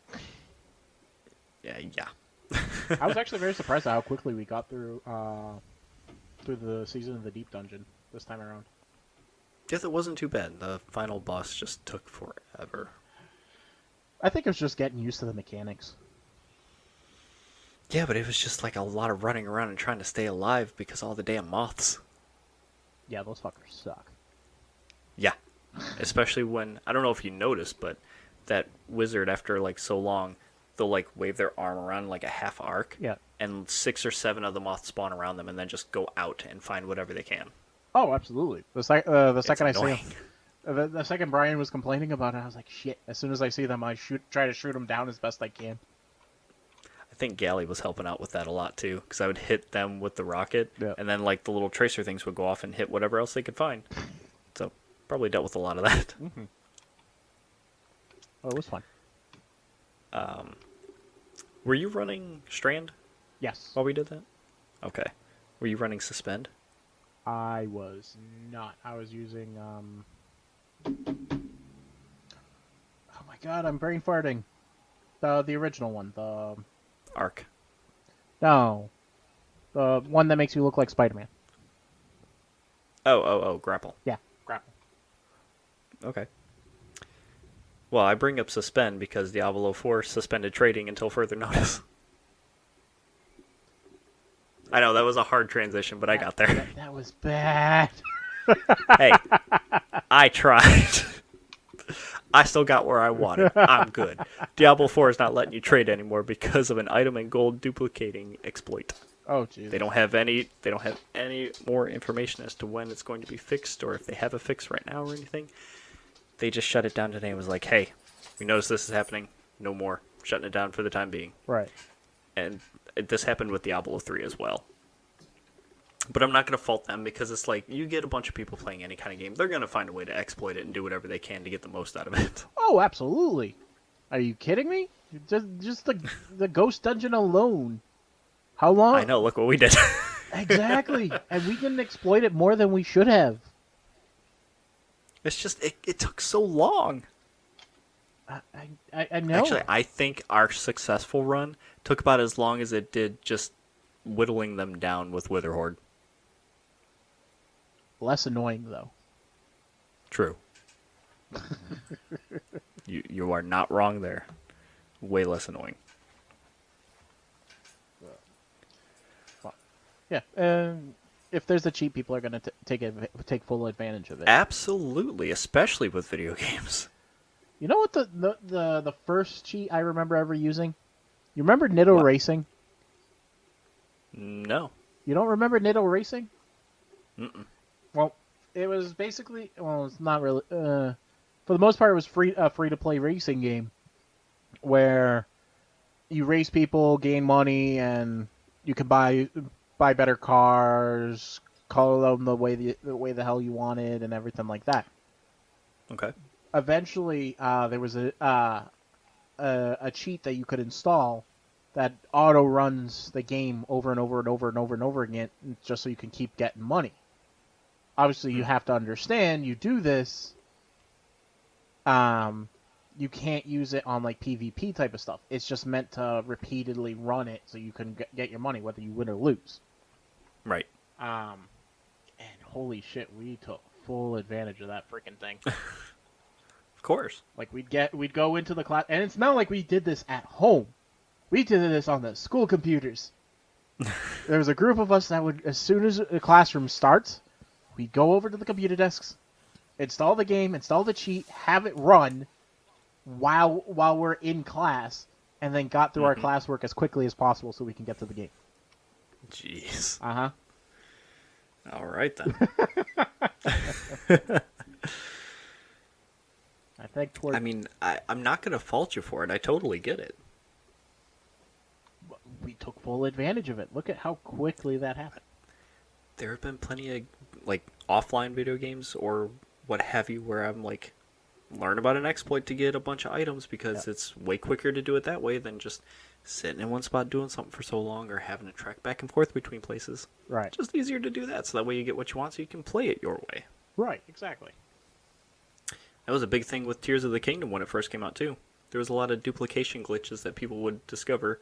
Yeah. I was actually very surprised at how quickly we got through the season of the Deep Dungeon this time around. Yes, it wasn't too bad. The final boss just took forever. I think it was just getting used to the mechanics. Yeah, but it was just like a lot of running around and trying to stay alive because all the damn moths. Yeah, those fuckers suck. Yeah. Especially when, I don't know if you noticed, but that wizard, after like so long, they'll like wave their arm around like a half arc. Yeah. And 6 or 7 of the moths spawn around them and then just go out and find whatever they can. Oh, absolutely. The second I see annoying. him, the second Brian was complaining about it, I was like, shit. As soon as I see them, I try to shoot them down as best I can. I think Galley was helping out with that a lot too, because I would hit them with the rocket, and then like the little tracer things would go off and hit whatever else they could find. So probably dealt with a lot of that. Mm-hmm. Oh, it was fun. Were you running Strand Yes. while we did that? Okay. Were you running Suspend? I was not. I was using oh my god, I'm brain farting. The original one. Arc. No. The one that makes you look like Spider-Man. Oh, Grapple. Yeah, grapple. Okay. Well, I bring up Suspend because Diablo 4 suspended trading until further notice. I know, that was a hard transition, but I got there. That was bad. Hey, I tried. I still got where I wanted. I'm good. Diablo 4 is not letting you trade anymore because of an item and gold duplicating exploit. Oh, jeez. They don't have any more information as to when it's going to be fixed or if they have a fix right now or anything. They just shut it down today and was like, hey, we noticed this is happening. No more. Shutting it down for the time being. Right. And this happened with Diablo 3 as well. But I'm not going to fault them because it's like, you get a bunch of people playing any kind of game. They're going to find a way to exploit it and do whatever they can to get the most out of it. Oh, absolutely. Are you kidding me? Just the Ghost Dungeon alone. How long? I know, look what we did. Exactly. And we didn't exploit it more than we should have. It's just, it took so long. I know. Actually, I think our successful run took about as long as it did just whittling them down with Witherhoard. Less annoying, though. True. You are not wrong there. Way less annoying. Yeah. If there's a cheat, people are going to take full advantage of it. Absolutely, especially with video games. You know what the first cheat I remember ever using? You remember Nitto What? Racing? No. You don't remember Nitto Racing? Mm-mm. Well, it was basically, it's not really. For the most part, it was free to play racing game, where you race people, gain money, and you can buy better cars, color them the way the hell you wanted, and everything like that. Okay. Eventually, there was a cheat that you could install that auto runs the game over and over and over and over and over again, just so you can keep getting money. Obviously, you have to understand you do this. You can't use it on like PvP type of stuff. It's just meant to repeatedly run it so you can get your money, whether you win or lose. Right. And holy shit, we took full advantage of that freaking thing. Of course. Like we'd go into the class, and it's not like we did this at home. We did this on the school computers. There was a group of us that would, as soon as the classroom starts, we'd go over to the computer desks, install the game, install the cheat, have it run while we're in class, and then got through our classwork as quickly as possible so we can get to the game. Jeez. Uh-huh. All right then. I think toward I mean, I'm not gonna fault you for it. I totally get it. we took full advantage of it. Look at how quickly that happened. There have been plenty of like offline video games or what have you where I'm like learn about an exploit to get a bunch of items because it's way quicker to do it that way than just sitting in one spot doing something for so long or having to trek back and forth between places. Right. Just easier to do that so that way you get what you want so you can play it your way. Right, exactly. That was a big thing with Tears of the Kingdom when it first came out too. There was a lot of duplication glitches that people would discover.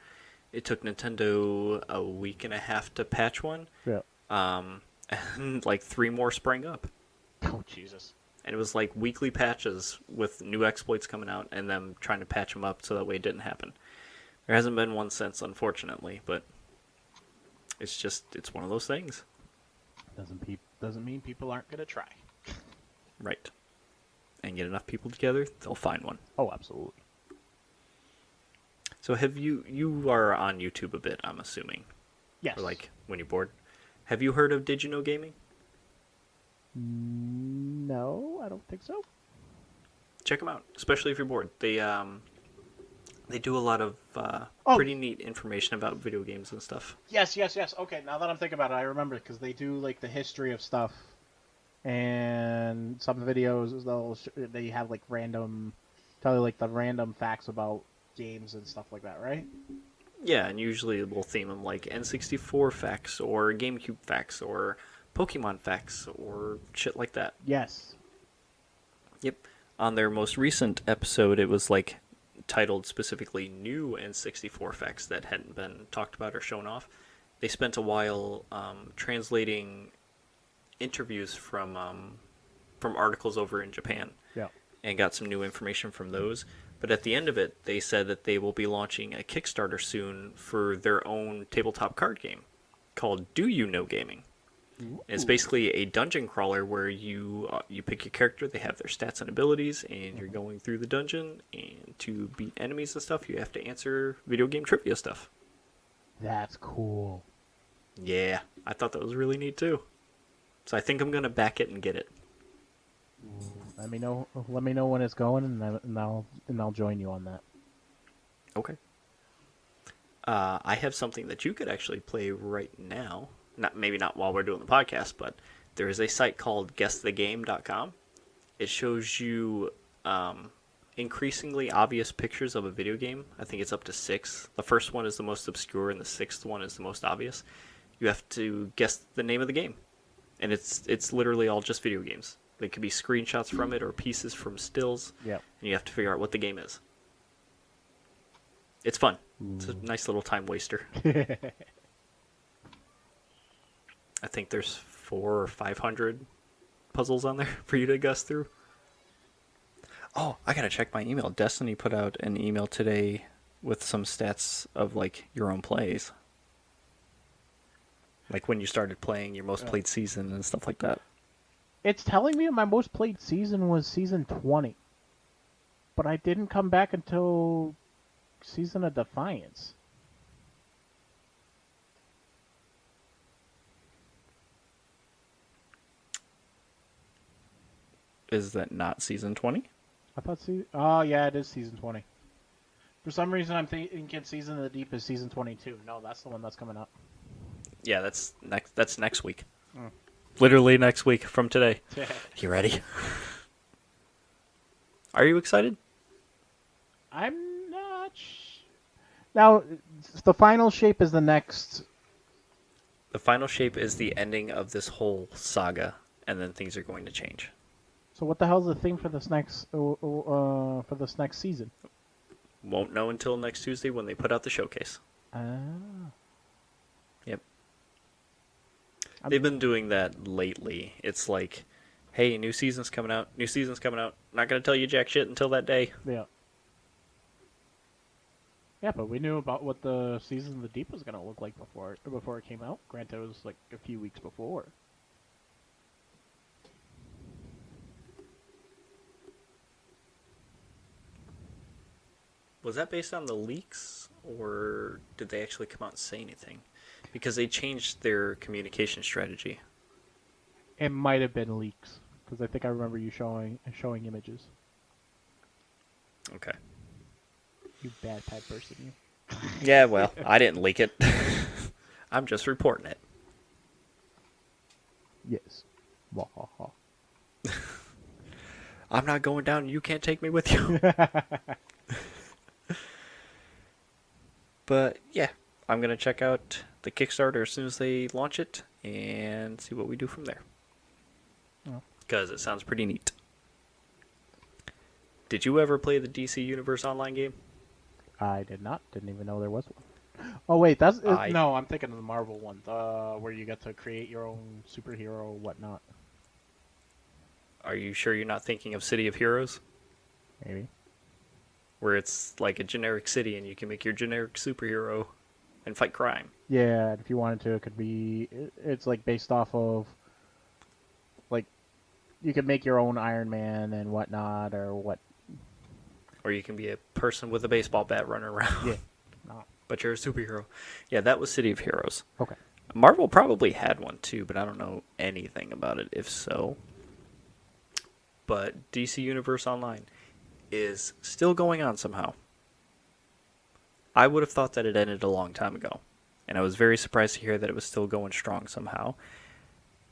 It took Nintendo a week and a half to patch one. Yeah. And like 3 more sprang up. Oh, Jesus. And it was like weekly patches with new exploits coming out and them trying to patch them up so that way it didn't happen. There hasn't been one since, unfortunately, but it's one of those things. Doesn't mean people aren't Gonna try. Right. And get enough people together, they'll find one. Oh, absolutely. So you are on YouTube a bit, I'm assuming. Yes. Or like when you're bored. Have you heard of Did You Know Gaming? No, I don't think so. Check them out, especially if you're bored. They do a lot of pretty neat information about video games and stuff. Yes. Okay, now that I'm thinking about it, I remember because they do like the history of stuff, and some videos they have like tell you like the random facts about games and stuff like that, right? Yeah, and usually we'll theme them like N64 facts or GameCube facts or Pokemon facts or shit like that. Yes. Yep. On their most recent episode, it was like titled specifically New N64 facts that hadn't been talked about or shown off. They spent a while translating interviews from articles over in Japan. Yeah. And got some new information from those. But at the end of it, they said that they will be launching a Kickstarter soon for their own tabletop card game called Do You Know Gaming. And it's basically a dungeon crawler where you pick your character, they have their stats and abilities, and you're going through the dungeon, and to beat enemies and stuff, you have to answer video game trivia stuff. That's cool. Yeah, I thought that was really neat too. So I think I'm going to back it and get it. Let me know when it's going, and I'll join you on that. Okay. I have something that you could actually play right now. Maybe not while we're doing the podcast, but there is a site called guessthegame.com. It shows you increasingly obvious pictures of a video game. I think it's up to 6. The first one is the most obscure, and the 6th one is the most obvious. You have to guess the name of the game, and it's literally all just video games. They could be screenshots from it or pieces from stills, Yep. and you have to figure out what the game is. It's fun. It's a nice little time waster. I think there's 400 or 500 puzzles on there for you to guess through. Oh, I gotta check my email. Destiny put out an email today with some stats of like your own plays, like when you started playing, your most played season and stuff like that. It's telling me my most played season was season 20, but I didn't come back until Season of Defiance. Is that not season 20? I thought oh yeah, it is season 20. For some reason, I'm thinking Season of the Deep is season 22. No, that's the one that's coming up. Yeah, that's next week. Literally next week from today. You ready? Are you excited? I'm not. Now, the final shape is the next. The final shape is the ending of this whole saga, and then things are going to change. So what the hell's the theme for this next season? Won't know until next Tuesday when they put out the showcase. Ah. Yep. They've been doing that lately. It's like, hey, new season's coming out. Not going to tell you jack shit until that day. Yeah. Yeah, but we knew about what the Season of the Deep was going to look like before it came out. Granted, it was like a few weeks before. Was that based on the leaks, or did they actually come out and say anything? because they changed their communication strategy. It might have been leaks because I think I remember you showing images. Okay. You bad pad person, you. Yeah, well, I didn't leak it. I'm just reporting it. Yes. Wah, ha, ha. I'm not going down. You can't take me with you. But yeah, I'm gonna check out the Kickstarter as soon as they launch it and see what we do from there. Oh. Because it sounds pretty neat. Did you ever play the DC Universe Online game? I did not. Didn't even know there was one. Oh wait, that's No, I'm thinking of the Marvel one, where you get to create your own superhero, whatnot. Are you sure you're not thinking of City of Heroes? maybe. Where it's like a generic city and you can make your generic superhero and fight crime. Yeah, and if you wanted to, it could be. It's like based off of, like, you could make your own Iron Man and whatnot, or what. Or you can be a person with a baseball bat running around. Yeah. No. But you're a superhero. Yeah, that was City of Heroes. Okay. Marvel probably had one too, but I don't know anything about it, if so. But DC Universe Online is still going on somehow. I would have thought that it ended a long time ago, and I was very surprised to hear that it was still going strong somehow.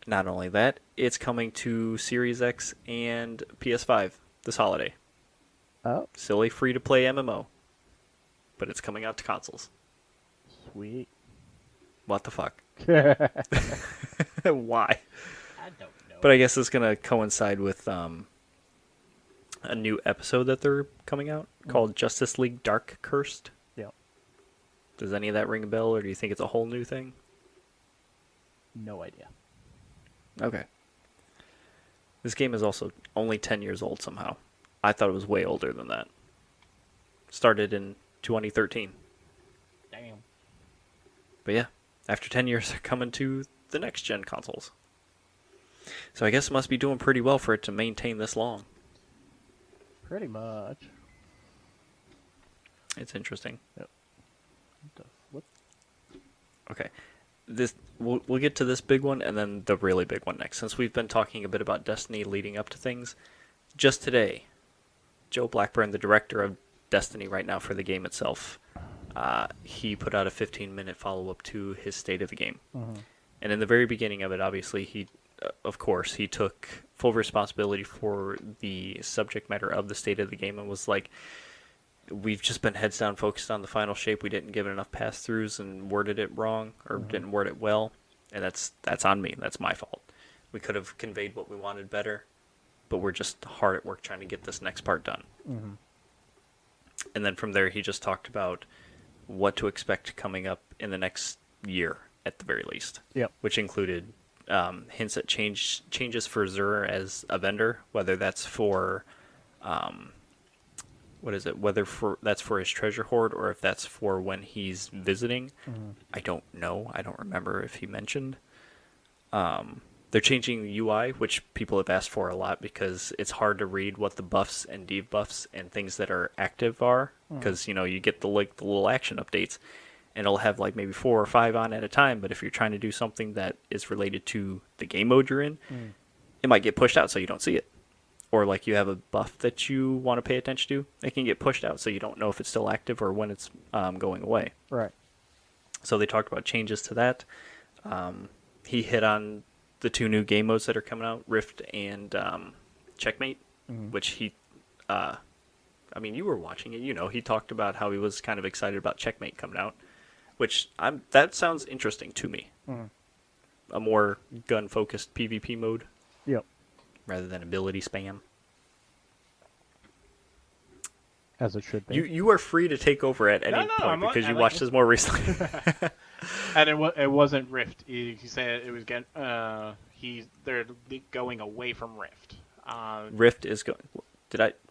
Not only that, it's coming to Series X and PS5 this holiday. Oh, Silly free-to-play MMO. But it's coming out to consoles. sweet. What the fuck? Yeah. Why? I don't know. But I guess it's going to coincide with a new episode that they're coming out called Justice League Dark Cursed. Does any of that ring a bell, or do you think it's a whole new thing? No idea. Okay. This game is also only 10 years old somehow. I thought it was way older than that. Started in 2013. Damn. But yeah, after 10 years, they're coming to the next-gen consoles. So I guess it must be doing pretty well for it to maintain this long. Pretty much. It's interesting. Yep. What? Okay. We'll get to this big one and then the really big one next. Since we've been talking a bit about Destiny leading up to things, just today, Joe Blackburn, the director of Destiny right now for the game itself, he put out a 15-minute follow-up to his state of the game. Mm-hmm. And in the very beginning of it, obviously, he took full responsibility for the subject matter of the state of the game and was like, we've just been heads down focused on the final shape. We didn't give it enough pass-throughs and worded it wrong or didn't word it well. And that's on me. That's my fault. We could have conveyed what we wanted better, but we're just hard at work trying to get this next part done. Mm-hmm. And then from there, he just talked about what to expect coming up in the next year, at the very least. Yep. Which included hints at changes for Xur as a vendor, whether that's for... whether that's for his treasure hoard or if that's for when he's visiting. Mm-hmm. I don't know. I don't remember if he mentioned. They're changing the UI, which people have asked for a lot because it's hard to read what the buffs and debuffs and things that are active are. Because, you get the little action updates and it'll have like maybe 4 or 5 on at a time. But if you're trying to do something that is related to the game mode you're in, it might get pushed out so you don't see it. Or like you have a buff that you want to pay attention to, it can get pushed out so you don't know if it's still active or when it's going away. Right. So they talked about changes to that. He hit on the 2 new game modes that are coming out, Rift and Checkmate, which he... you were watching it, he talked about how he was kind of excited about Checkmate coming out, which that sounds interesting to me. A more gun-focused PvP mode. Yep. Rather than ability spam. As it should be. You are free to take over at any point because you watched this more recently. And it wasn't Rift. He said it was they're going away from Rift. Rift is going.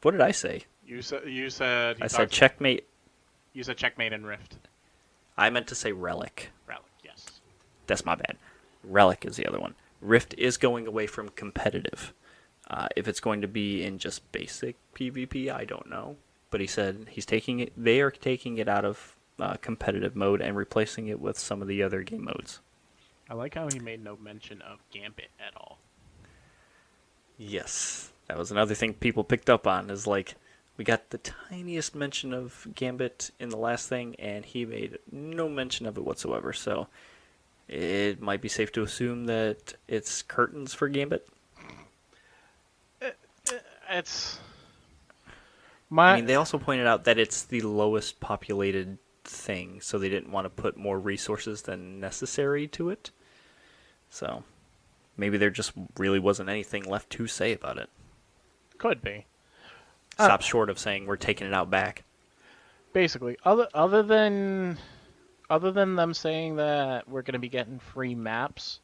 What did I say? You said. I said Checkmate. You said Checkmate and Rift. I meant to say Relic. Relic, yes. That's my bad. Relic is the other one. Rift is going away from competitive. If it's going to be in just basic PvP, I don't know. But he said they are taking it out of competitive mode and replacing it with some of the other game modes. I like how he made no mention of Gambit at all. Yes, that was another thing people picked up on, is like, we got the tiniest mention of Gambit in the last thing, and he made no mention of it whatsoever. So it might be safe to assume that it's curtains for Gambit. It's I mean, they also pointed out that it's the lowest populated thing, so they didn't want to put more resources than necessary to it. So maybe there just really wasn't anything left to say about it. could be. Stop short of saying we're taking it out back. Basically, other than them saying that we're going to be getting free maps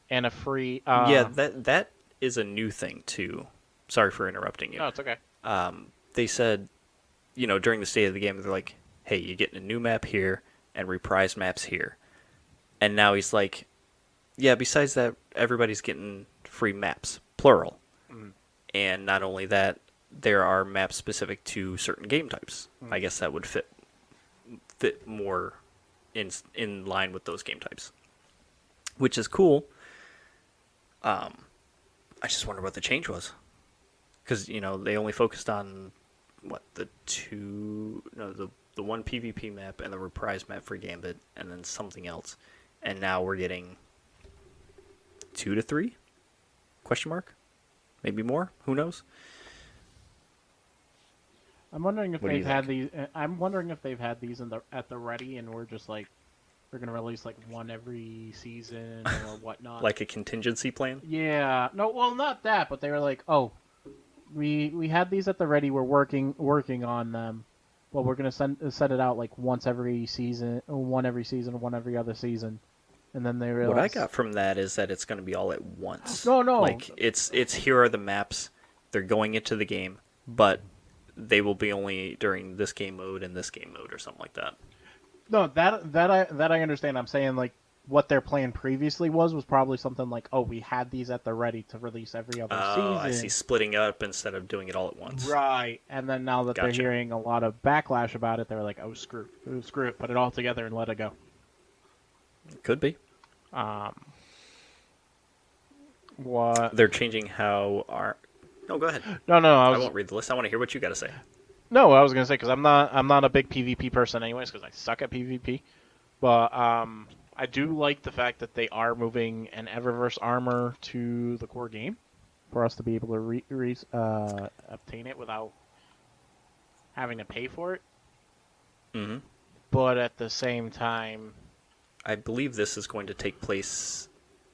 and a free Yeah, that is a new thing too. Sorry for interrupting you. No, it's okay. They said, during the state of the game, they're like, hey, you're getting a new map here and reprised maps here. And now he's like, yeah, besides that, everybody's getting free maps, plural. Mm. And not only that, there are maps specific to certain game types. Mm. I guess that would fit more in line with those game types, which is cool. I just wonder what the change was, because they only focused on the one PvP map and the reprise map for Gambit, and then something else, and now we're getting 2 to 3 ? Maybe more. Who knows? I'm wondering if What do you they've had these. I'm wondering if they've had these at the ready, and we're just like, we're gonna release like one every season or whatnot. Like a contingency plan? Yeah. No. Well, not that, but they were like, oh, we had these at the ready. We're working on them. Well, we're gonna set it out like one every season, one every other season, and then they realized. What I got from that is that it's going to be all at once. No. Like it's here are the maps. They're going into the game, but they will be only during this game mode and this game mode or something like that. No, that I understand. I'm saying like what their plan previously was probably something like, oh, we had these at the ready to release every other season. Oh, I see. Splitting up instead of doing it all at once. Right. And then now that they're Gotcha. hearing a lot of backlash about it, they're like, oh, screw it, put it all together and let it go. Could be. What? They're changing how our. No, go ahead. No, I won't read the list. I want to hear what you got to say. No, I was gonna say because I'm not a big PvP person anyways because I suck at PvP, but I do like the fact that they are moving an Eververse armor to the core game for us to be able to obtain it without having to pay for it. Mm-hmm. But at the same time, I believe this is going to take place.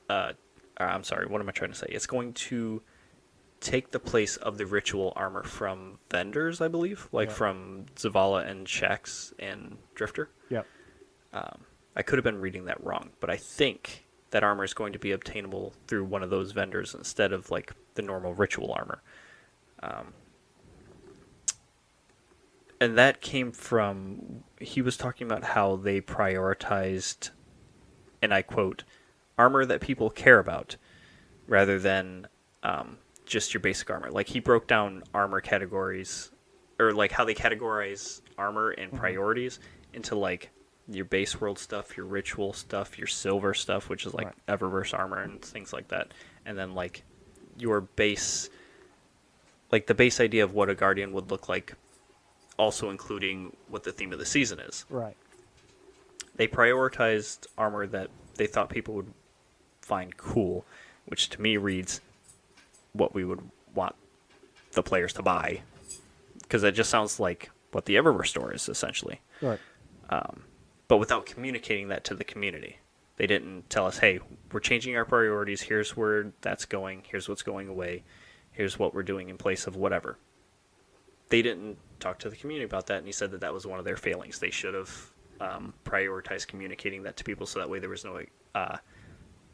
I'm sorry. What am I trying to say? It's going to take the place of the ritual armor from vendors, I believe, like from Zavala and Shax and Drifter. Yep. I could have been reading that wrong, but I think that armor is going to be obtainable through one of those vendors instead of like the normal ritual armor. And that came from, he was talking about how they prioritized, and I quote, armor that people care about rather than just your basic armor. Like he broke down armor categories, or like how they categorize armor and priorities into like your base world stuff, your ritual stuff, your silver stuff, which is like Eververse armor and things like that. And then like your base, like the base idea of what a guardian would look like, also including what the theme of the season is. right. They prioritized armor that they thought people would find cool, which to me reads what we would want the players to buy, because it just sounds like what the Eververse store is essentially. Right. But without communicating that to the community. They didn't tell us, hey, we're changing our priorities, here's where that's going, here's what's going away, here's what we're doing in place of whatever. They didn't talk to the community about that, and he said that that was one of their failings. They should have prioritized communicating that to people so that way there was no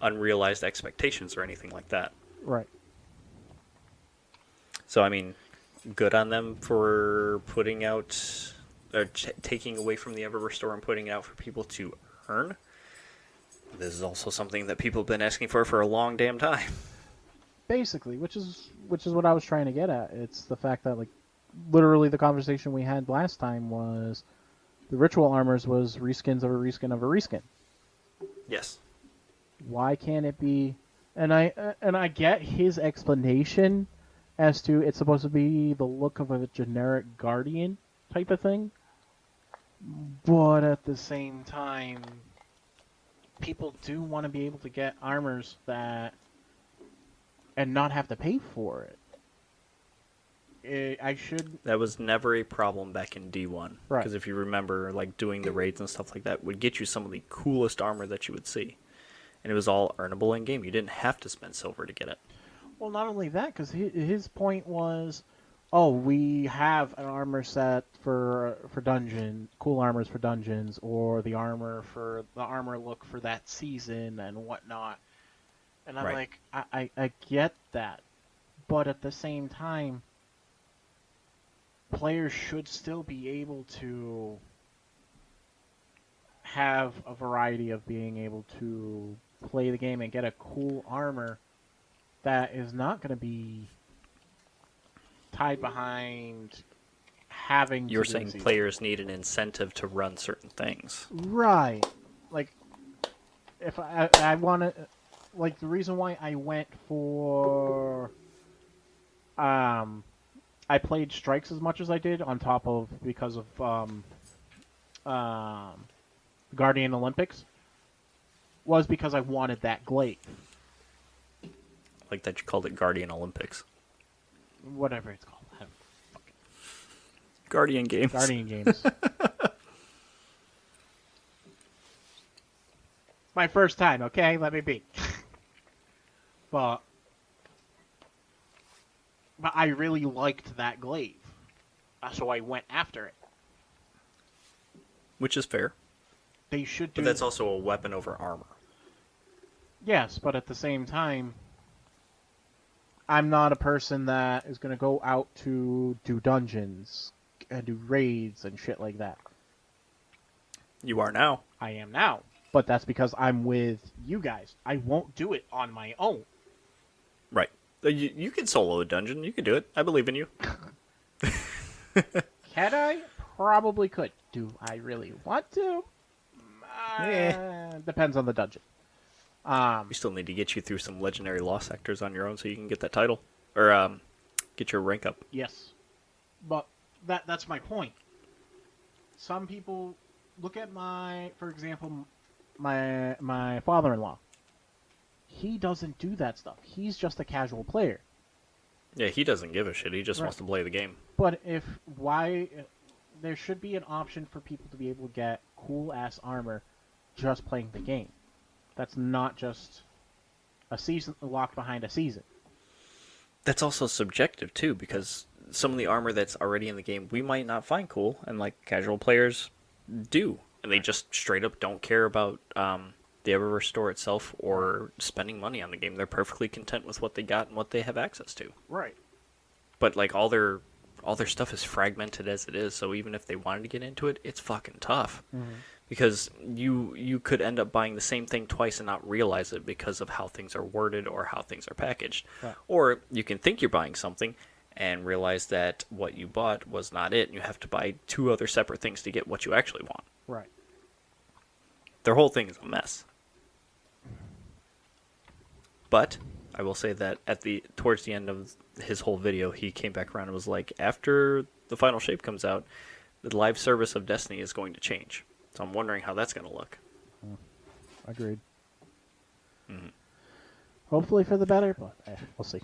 unrealized expectations or anything like that. Right. So, I mean, good on them for putting out, or taking away from the Eververse store and putting it out for people to earn. This is also something that people have been asking for a long damn time. Basically, which is what I was trying to get at. It's the fact that like literally the conversation we had last time was the ritual armors was reskins of a reskin of a reskin. Yes. Why can't it be? And I get his explanation as to it's supposed to be the look of a generic Guardian type of thing. But at the same time, people do want to be able to get armors that and not have to pay for it. I should. That was never a problem back in D1. Right. Because if you remember, like, doing the raids and stuff like that would get you some of the coolest armor that you would see. And it was all earnable in-game. You didn't have to spend silver to get it. Well, not only that, because his point was, oh, we have an armor set for dungeon, cool armors for dungeons, or the armor look for that season and whatnot. And I'm Right. like, I get that, but at the same time, players should still be able to have a variety of being able to play the game and get a cool armor that is not going to be tied behind having You're to do saying season. players need an incentive to run certain things. Right. Like, if I want to, like, the reason why I went for, I played Strikes as much as I did on top of, because of, Guardian Olympics, was because I wanted that glaive. Like that you called it Guardian Olympics. Whatever it's called. I don't fucking- Guardian games. Guardian games. My first time, okay? Let me be. But I really liked that glaive. So I went after it. Which is fair. They should do... But that's also a weapon over armor. Yes, but at the same time, I'm not a person that is going to go out to do dungeons and do raids and shit like that. You are now. I am now. But that's because I'm with you guys. I won't do it on my own. Right. You can solo a dungeon. You can do it. I believe in you. Can I? Probably could. Do I really want to? Depends on the dungeon. We still need to get you through some legendary lost sectors on your own so you can get that title. Or get your rank up. Yes. But that's my point. Some people look at for example, my father-in-law. He doesn't do that stuff. He's just a casual player. Yeah, he doesn't give a shit. He just wants to play the game. But there should be an option for people to be able to get cool-ass armor just playing the game. That's not just a season locked behind a season. That's also subjective, too, because some of the armor that's already in the game we might not find cool, and, like, casual players do. And they just straight up don't care about the Eververse store itself or spending money on the game. They're perfectly content with what they got and what they have access to. Right. But, like, all their stuff is fragmented as it is, so even if they wanted to get into it, it's fucking tough. Mm-hmm. Because you could end up buying the same thing twice and not realize it because of how things are worded or how things are packaged. Right. Or you can think you're buying something and realize that what you bought was not it, and you have to buy 2 other separate things to get what you actually want. Right. Their whole thing is a mess. But I will say that towards the end of his whole video, he came back around and was like, after the final shape comes out, the live service of Destiny is going to change. So I'm wondering how that's going to look. Agreed. Mm-hmm. Hopefully for the better, but we'll see.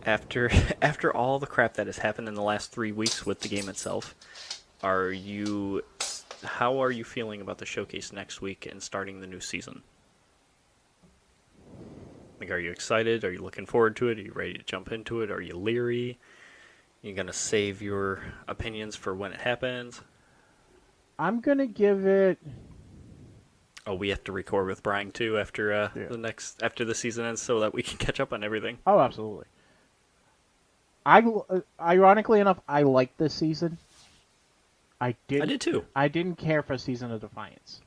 After all the crap that has happened in the last 3 weeks with the game itself, how are you feeling about the showcase next week and starting the new season? Like, are you excited? Are you looking forward to it? Are you ready to jump into it? Are you leery? Are you going to save your opinions for when it happens? I'm going to give it... Oh, we have to record with Brian too after after the season ends so that we can catch up on everything. Oh, absolutely. Ironically enough, I liked this season. I did too. I didn't care for Season of Defiance.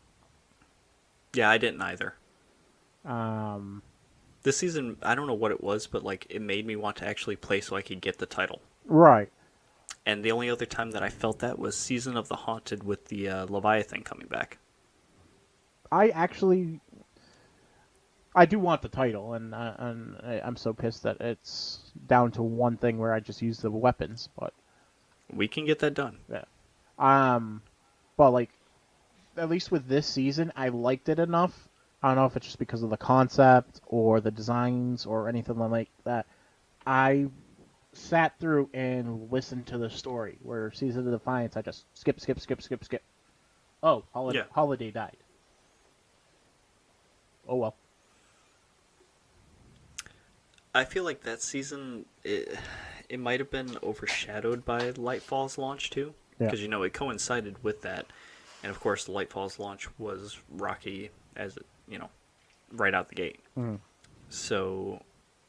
Yeah, I didn't either. Um... This season, I don't know what it was, but like it made me want to actually play so I could get the title. Right. And the only other time that I felt that was Season of the Haunted with the Leviathan coming back. I do want the title, and I'm so pissed that it's down to one thing where I just use the weapons. But We can get that done. yeah, but like at least with this season, I liked it enough. I don't know if it's just because of the concept or the designs or anything like that. I sat through and listened to the story. Where Season of Defiance, I just skip. Oh, Holiday died. Oh well. I feel like that season, it might have been overshadowed by Lightfall's launch too, because it coincided with that, and of course Lightfall's launch was rocky as it, right out the gate. Mm-hmm. So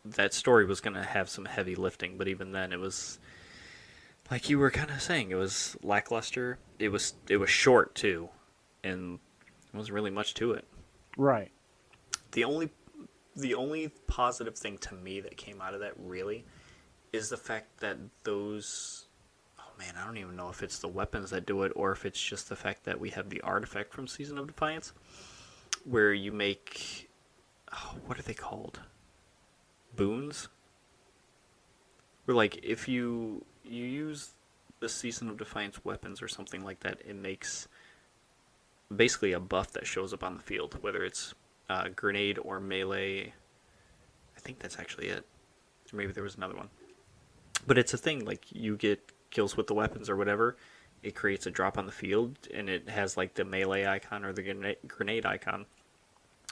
that story was going to have some heavy lifting, but even then it was, like you were kind of saying, it was lackluster. It was short too, and there wasn't really much to it. Right. The only positive thing to me that came out of that really is the fact that those, oh man, I don't even know if it's the weapons that do it or if it's just the fact that we have the artifact from Season of Defiance where you make, what are they called? Boons? Where like if you use the Season of Defiance weapons or something like that, it makes basically a buff that shows up on the field, whether it's grenade or melee. I think that's actually it. Or maybe there was another one. But it's a thing, like you get kills with the weapons or whatever, it creates a drop on the field, and it has like the melee icon or the grenade icon,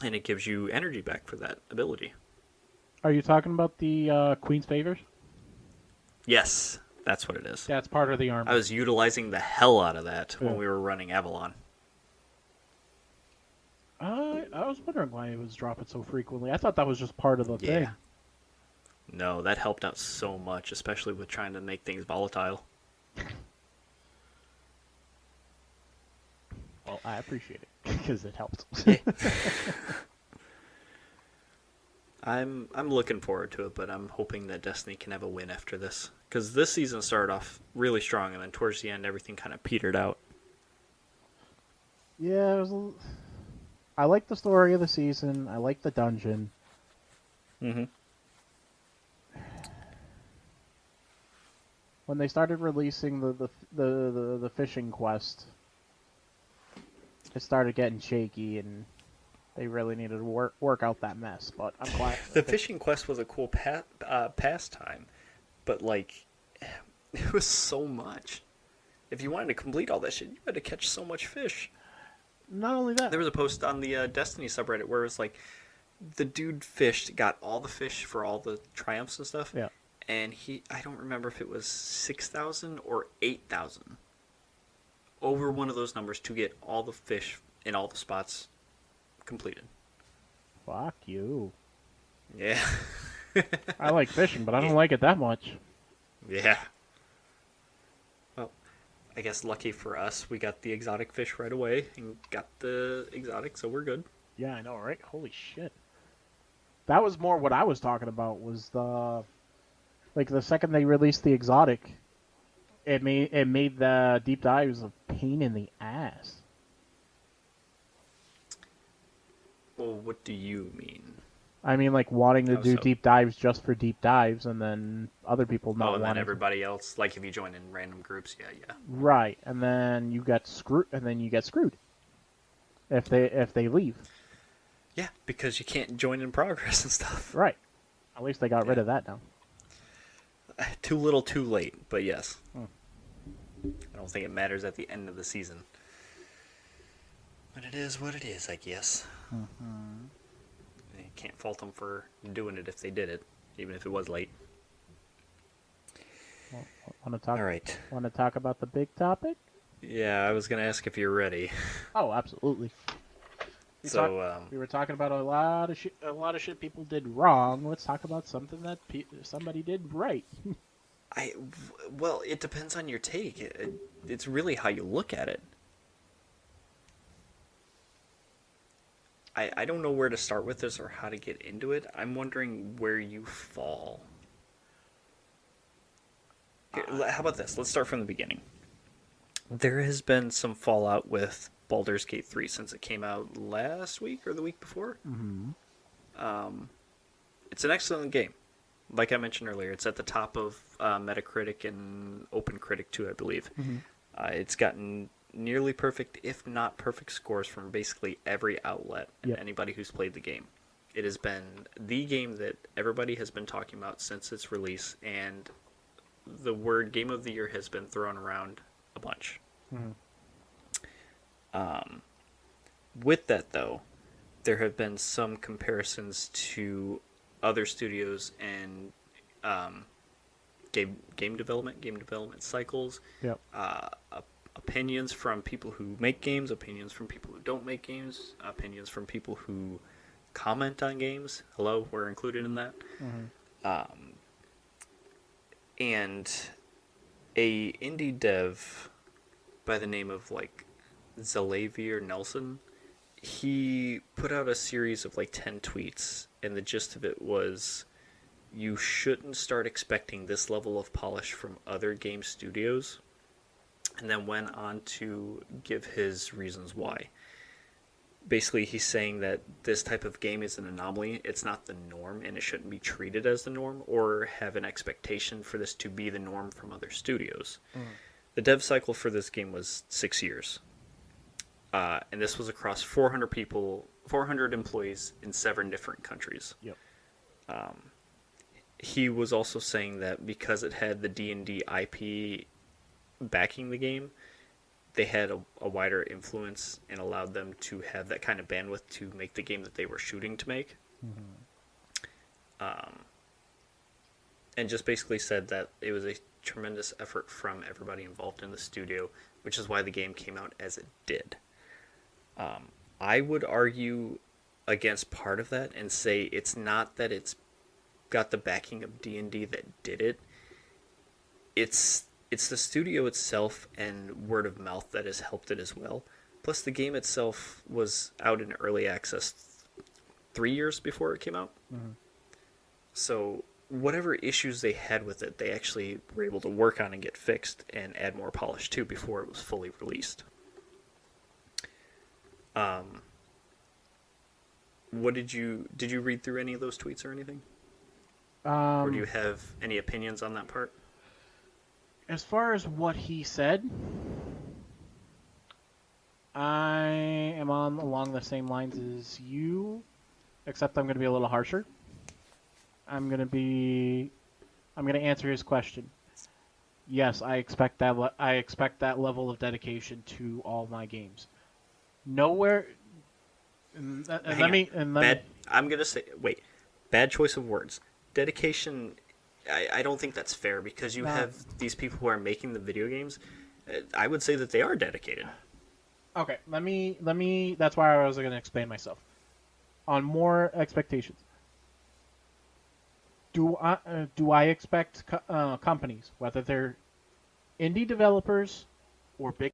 and it gives you energy back for that ability. Are you talking about the Queen's Favors? Yes, that's what it is. That's part of the armor. I was utilizing the hell out of that when we were running Avalon. I was wondering why it was dropping so frequently. I thought that was just part of the thing. No, that helped out so much, especially with trying to make things volatile. Well, I appreciate it because it helped. I'm looking forward to it, but I'm hoping that Destiny can have a win after this, because this season started off really strong, and then towards the end, everything kind of petered out. Yeah, I like the story of the season. I like the dungeon. Mm-hmm. When they started releasing the fishing quest, it started getting shaky, and they really needed to work out that mess. But I'm glad The fishing quest was a cool pastime, but like, it was so much. If you wanted to complete all that shit, you had to catch so much fish. Not only that, There was a post on the Destiny subreddit where it was like, the dude got all the fish for all the triumphs and stuff. Yeah. And I don't remember if it was 6,000 or 8,000 over one of those numbers to get all the fish in all the spots completed. fuck you. Yeah. I like fishing, but I don't like it that much. Yeah. Well, I guess lucky for us, we got the exotic fish right away and got the exotic, so we're good. Yeah, I know, right? Holy shit. That was more what I was talking about, was the second they released the exotic, it made the deep dives a pain in the ass. Well, what do you mean? I mean, like wanting to do so? deep dives just for deep dives, and then other people not and then wanting. everybody else, like if you join in random groups, yeah. Right, and then you get screwed. If they leave. Yeah, because you can't join in progress and stuff. Right. At least they got rid of that now. Too little, too late, but yes. I don't think it matters at the end of the season. But it is what it is, I guess. Mm-hmm. You can't fault them for doing it if they did it, even if it was late. Want to talk? All right. Want to talk about the big topic? Yeah, I was going to ask if you're ready. Oh, absolutely. We were talking about a lot of shit people did wrong. Let's talk about something that somebody did right. Well, it depends on your take. It's really how you look at it. I don't know where to start with this or how to get into it. I'm wondering where you fall. How about this? Let's start from the beginning. There has been some fallout with Baldur's Gate 3 since it came out last week or the week before. Mm-hmm. It's an excellent game. Like I mentioned earlier, it's at the top of Metacritic and OpenCritic too, I believe. Mm-hmm. It's gotten nearly perfect, if not perfect, scores from basically every outlet and Yep. anybody who's played the game. It has been the game that everybody has been talking about since its release, and the word Game of the Year has been thrown around a bunch. Mm-hmm. With that, though, there have been some comparisons to other studios and game development cycles. Yep. Opinions from people who make games, opinions from people who don't make games, opinions from people who comment on games. Hello, we're included in that. Mm-hmm. And a indie dev by the name of Xalavier Nelson, he put out a series of 10 tweets, and the gist of it was, you shouldn't start expecting this level of polish from other game studios, and then went on to give his reasons why. Basically, he's saying that this type of game is an anomaly. It's not the norm, and it shouldn't be treated as the norm or have an expectation for this to be the norm from other studios. The dev cycle for this game was 6 years. And this was across 400 employees in 7 different countries. Yep. He was also saying that because it had the D&D IP backing the game, they had a wider influence and allowed them to have that kind of bandwidth to make the game that they were shooting to make. Mm-hmm. And just basically said that it was a tremendous effort from everybody involved in the studio, which is why the game came out as it did. I would argue against part of that and say it's not that it's got the backing of D&D that did it. It's the studio itself and word of mouth that has helped it as well. Plus, the game itself was out in early access 3 years before it came out. Mm-hmm. So whatever issues they had with it, they actually were able to work on and get fixed and add more polish to before it was fully released. What did you read through any of those tweets or anything? Or do you have any opinions on that part? As far as what he said, I am along the same lines as you, except I'm going to be a little harsher. I'm going to answer his question. Yes, I expect that. I expect that level of dedication to all my games. Nowhere. I'm gonna say, wait, bad choice of words. Dedication. I don't think that's fair because you have these people who are making the video games. I would say that they are dedicated. Okay, let me. That's why I was going to explain myself. On more expectations. Do I expect companies, whether they're indie developers or big